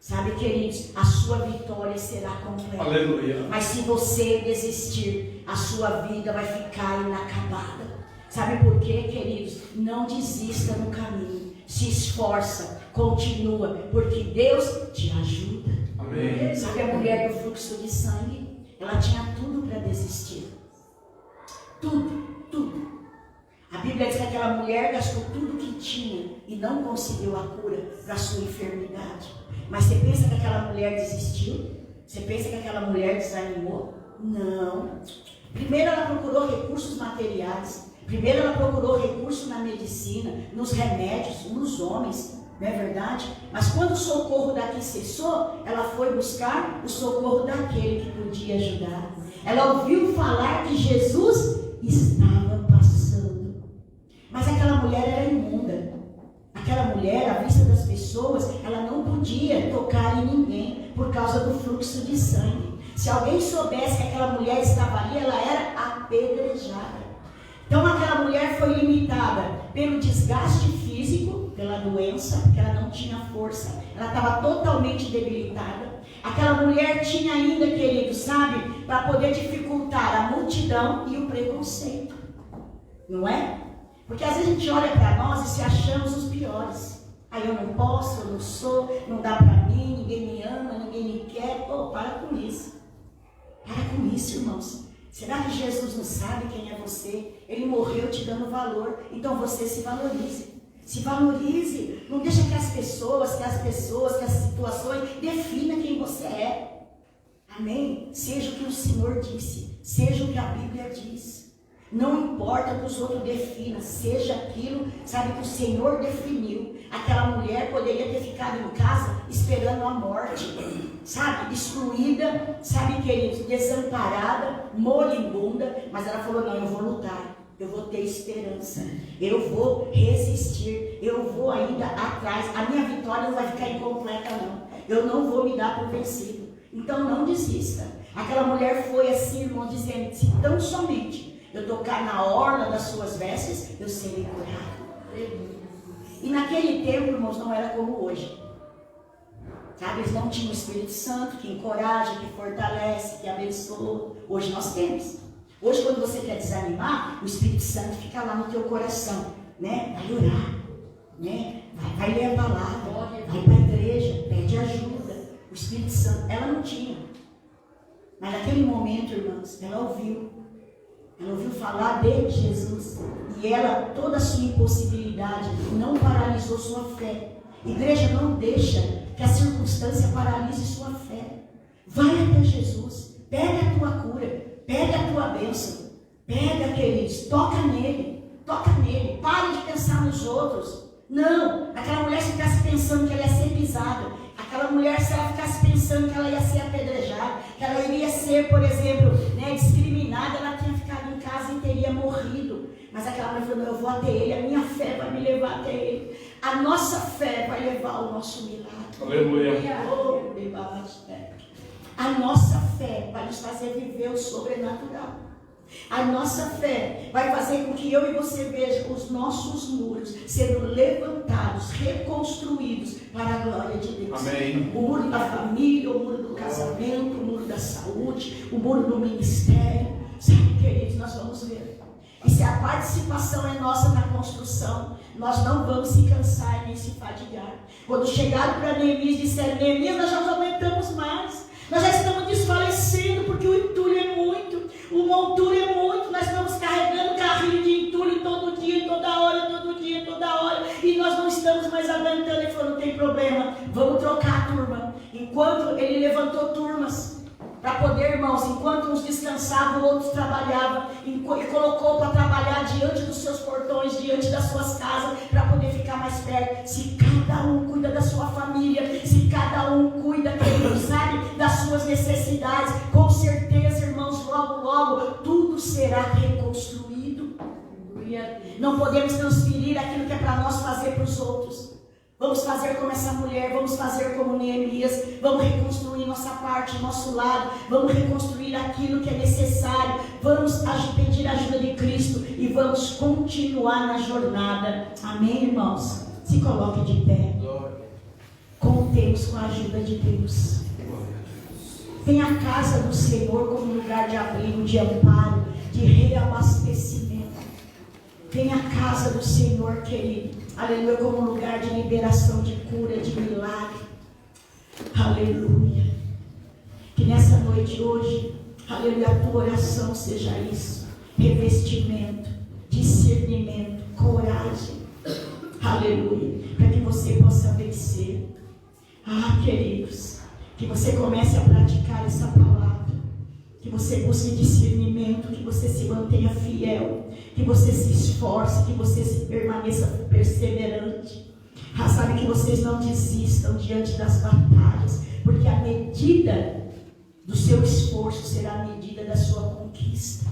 sabe, queridos, a sua vitória será completa. Aleluia. Mas se você desistir, a sua vida vai ficar inacabada. Sabe por quê, queridos? Não desista no caminho. Se esforça, continua, porque Deus te ajuda. Amém. Sabe a mulher do fluxo de sangue? Ela tinha tudo para desistir. Tudo. A Bíblia diz que aquela mulher gastou tudo que tinha e não conseguiu a cura para a sua enfermidade. Mas você pensa que aquela mulher desistiu? Você pensa que aquela mulher desanimou? Não. Primeiro ela procurou recursos materiais. Primeiro ela procurou recurso na medicina, nos remédios, nos homens. Não é verdade? Mas quando o socorro daqui cessou, ela foi buscar o socorro daquele que podia ajudar. Ela ouviu falar que Jesus estava passando. Mas aquela mulher era imunda. Aquela mulher, à vista das pessoas, ela não podia tocar em ninguém por causa do fluxo de sangue. Se alguém soubesse que aquela mulher estava ali, ela era apedrejada. Então aquela mulher foi limitada pelo desgaste físico, pela doença, porque ela não tinha força. Ela estava totalmente debilitada. Aquela mulher tinha ainda, querido, sabe, para poder dificultar a multidão e o preconceito. Não é? Porque às vezes a gente olha para nós e se achamos os piores. Aí eu não posso, eu não sou, não dá para mim, ninguém me ama, ninguém me quer. Pô, para com isso. Para com isso, irmãos. Será que Jesus não sabe quem é você? Ele morreu te dando valor. Então você se valorize. Se valorize. Não deixa que as pessoas, que as situações definam quem você é. Amém? Seja o que o Senhor disse, seja o que a Bíblia diz. Não importa o que os outros definam, seja aquilo, sabe, que o Senhor definiu. Aquela mulher poderia ter ficado em casa esperando a morte, sabe, excluída, sabe, queridos, desamparada, moribunda, mas ela falou: não, eu vou lutar, eu vou ter esperança, eu vou resistir, eu vou ainda atrás, a minha vitória não vai ficar incompleta não, eu não vou me dar por vencido. Então não desista. Aquela mulher foi assim, irmão, dizendo: se tão somente eu tocar na orla das suas vestes, eu serei curado. E naquele tempo, irmãos, não era como hoje. Sabe, eles não tinham o Espírito Santo que encoraja, que fortalece, que abençoa. Hoje nós temos. Hoje, quando você quer desanimar, o Espírito Santo fica lá no teu coração, né? Vai orar, né? Vai ler a palavra, vai para a igreja, pede ajuda. O Espírito Santo, ela não tinha. Mas naquele momento, irmãos, ela ouviu falar de Jesus, e ela, toda a sua impossibilidade, não paralisou sua fé. Igreja, não deixa que a circunstância paralise sua fé. Vai até Jesus, pega a tua cura, pega a tua bênção, pega, queridos, toca nele, pare de pensar nos outros. Não, aquela mulher, se ficasse pensando que ela ia ser pisada, aquela mulher, se ela ficasse pensando que ela ia ser apedrejada, que ela iria ser, por exemplo, né, discriminada, ela tinha ficado em casa e teria morrido. Mas aquela mulher falou: eu vou até ele, a minha fé vai me levar até ele. A nossa fé vai levar ao nosso milagre.
Aleluia.
A nossa fé vai nos fazer viver o sobrenatural. A nossa fé vai fazer com que eu e você veja os nossos muros sendo levantados, reconstruídos para a glória de Deus.
Amém.
O muro da família, o muro do casamento, o muro da saúde, o muro do ministério. Sabe, queridos, nós vamos ver. E se a participação é nossa na construção, nós não vamos se cansar nem se fadigar. Quando chegaram para Neemias e disseram: Neemias, nós já não aguentamos mais. Nós já estamos desfalecendo porque o entulho é muito, o monturo é muito. Nós estamos carregando carrinho de entulho todo dia, toda hora, e nós não estamos mais aguentando. Ele falou: não tem problema, vamos trocar a turma. Enquanto ele levantou turmas para poder, irmãos, enquanto uns descansavam, outros trabalhavam, e colocou para trabalhar diante dos seus portões, diante das suas casas, para poder ficar mais perto. Se cada um cuida da sua família, se cada um cuida, querido, sabe, das suas necessidades, com certeza, irmãos, logo tudo será reconstruído. Não podemos transferir aquilo que é para nós fazer para os outros. Vamos fazer como essa mulher, vamos fazer como Neemias, vamos reconstruir nossa parte, nosso lado, vamos reconstruir aquilo que é necessário, vamos pedir a ajuda de Cristo e vamos continuar na jornada. Amém, irmãos? Se coloque de pé. Contemos com a ajuda de Deus. Tenha a casa do Senhor como lugar de abrigo, de amparo, de reabastecimento. Tenha a casa do Senhor, querido, aleluia, como lugar de liberação, de cura, de milagre. Aleluia. Que nessa noite hoje, aleluia, a tua oração seja isso: revestimento, discernimento, coragem. Aleluia. Para que você possa vencer. Queridos, que você comece a praticar essa palavra. Que você busque discernimento, que você se mantenha fiel, que você se esforce, que você se permaneça perseverante. Sabe, que vocês não desistam diante das batalhas, porque a medida do seu esforço será a medida da sua conquista.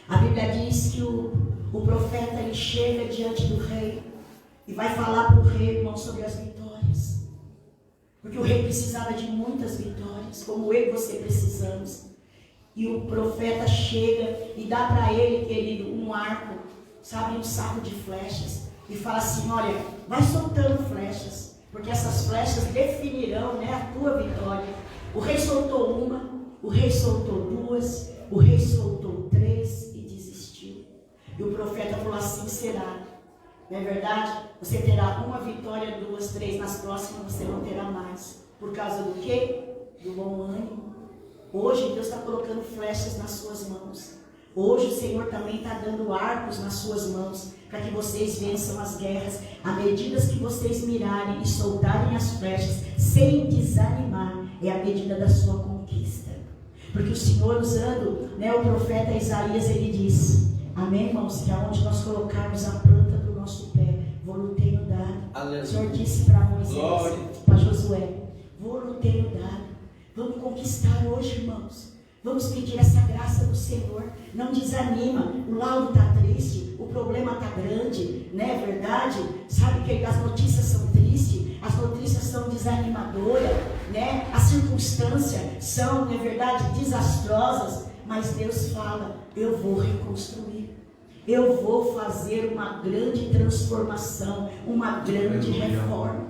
A Bíblia diz que o profeta, ele chega diante do rei e vai falar para o rei, irmão, sobre as vitórias. Porque o rei precisava de muitas vitórias, como eu e você precisamos. E o profeta chega e dá para ele, querido, um arco, sabe, um saco de flechas. E fala assim: olha, vai soltando flechas, porque essas flechas definirão, né, a tua vitória. O rei soltou uma, o rei soltou duas, o rei soltou três e desistiu. E o profeta falou: assim será. Não é verdade? Você terá uma vitória, duas, três, nas próximas você não terá mais. Por causa do quê? Do bom ânimo. Hoje Deus está colocando flechas nas suas mãos. Hoje o Senhor também está dando arcos nas suas mãos, para que vocês vençam as guerras, à medida que vocês mirarem e soltarem as flechas, sem desanimar. é a medida da sua conquista. Porque o Senhor, usando, né, o profeta Isaías, ele diz, amém, irmãos, que aonde nós colocarmos a planta do nosso pé, vou-lhe tenho dado.
Aleluia.
O Senhor disse para Moisés,
Glória.
para Josué, vou-lhe tenho dado. Vamos conquistar hoje, irmãos. Vamos pedir essa graça do Senhor. Não desanima. O laudo está triste, o problema está grande, não é verdade? Sabe que as notícias são tristes, as notícias são desanimadoras, né? As circunstâncias são, não é verdade, desastrosas. Mas Deus fala, eu vou reconstruir. Eu vou fazer uma grande transformação, uma grande reforma.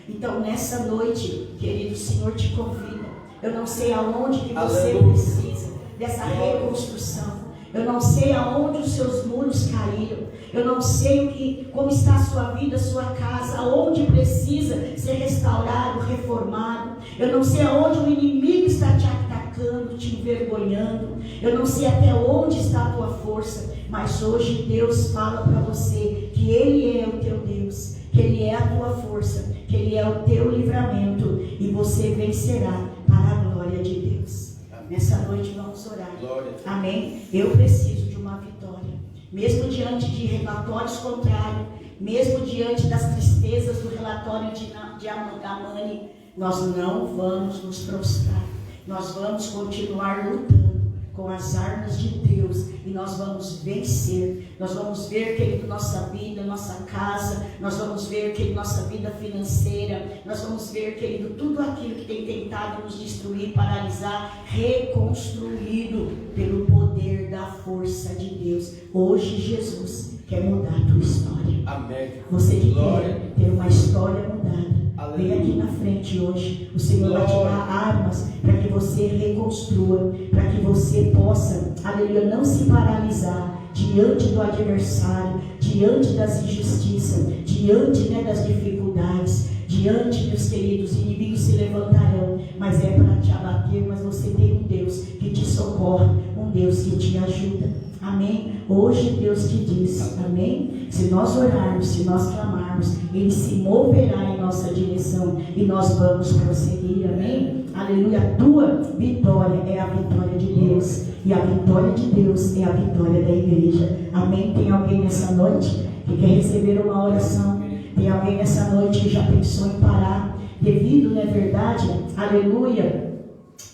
Então, nessa noite, querido, o Senhor te convida. Eu não sei aonde que você precisa dessa reconstrução. Eu não sei aonde os seus muros caíram. Eu não sei como está a sua vida, a sua casa, aonde precisa ser restaurado, reformado. Eu não sei aonde o inimigo está te atacando, te envergonhando. Eu não sei até onde está a tua força. Mas hoje Deus fala para você que Ele é o teu Deus, que Ele é a tua força, que Ele é o teu livramento e você vencerá para a glória de Deus. Nessa noite vamos orar.
Glória.
Amém? Eu preciso de uma vitória. Mesmo diante de relatórios contrários, mesmo diante das tristezas do relatório de Amani, nós não vamos nos prostrar. Nós vamos continuar lutando com as armas de Deus e nós vamos vencer. Nós vamos ver, querido, nossa vida, nossa casa, nós vamos ver, querido, nossa vida financeira, nós vamos ver, querido, tudo aquilo que tem tentado nos destruir, paralisar, reconstruído pelo poder da força de Deus. Hoje Jesus quer mudar a tua história.
Amém.
Você que
Glória.
quer ter uma história mudada,
Aleluia.
vem aqui na frente hoje. O Senhor vai te
Glória.
dar armas para que você reconstrua, para que você possa, aleluia, não se paralisar diante do adversário, diante das injustiças, diante, né, das dificuldades, diante, meus queridos, inimigos se levantarão, mas é para te abater. Mas você tem um Deus que te socorre, um Deus que te ajuda. Amém? Hoje Deus te diz, amém? Se nós orarmos, se nós clamarmos, Ele se moverá em nossa direção e nós vamos prosseguir, amém? Aleluia, a tua vitória é a vitória de Deus e a vitória de Deus é a vitória da igreja, amém? Tem alguém nessa noite que quer receber uma oração? Tem alguém nessa noite que já pensou em parar devido, não é verdade? Aleluia,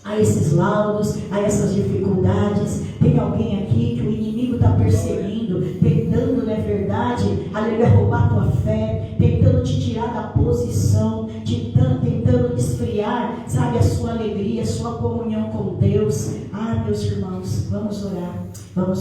a esses laudos, a essas dificuldades. Tem alguém aqui que o inimigo está perseguindo, tentando, não é verdade, aleluia, roubar tua fé, tentando te tirar da posição, tentando esfriar, sabe, a sua alegria, a sua comunhão com Deus. Ah, meus irmãos, vamos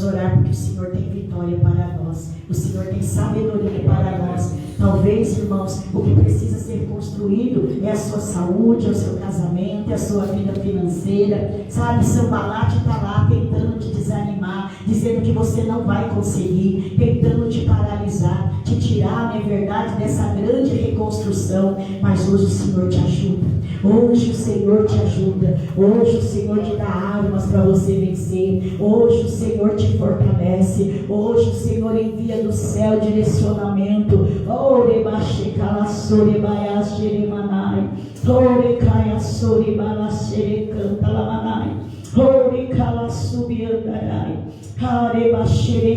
orar porque o Senhor tem vitória para nós, o Senhor tem sabedoria para nós. Talvez, irmãos, o que precisa ser construído é a sua saúde, é o seu casamento, é a sua vida financeira, sabe? Sambalate está lá tentando te desanimar, dizendo que você não vai conseguir, tentando te paralisar, te tirar, não é verdade, dessa grande reconstrução. Mas hoje o Senhor te ajuda, hoje o Senhor te ajuda, hoje o Senhor te dá armas para você vencer, hoje o Senhor te fortalece, hoje o Senhor envia do céu direcionamento. Ore baixe calassore baiaxere manai, ore caiassore balaxere canta lamanai, ore calassubi andarai, are baixere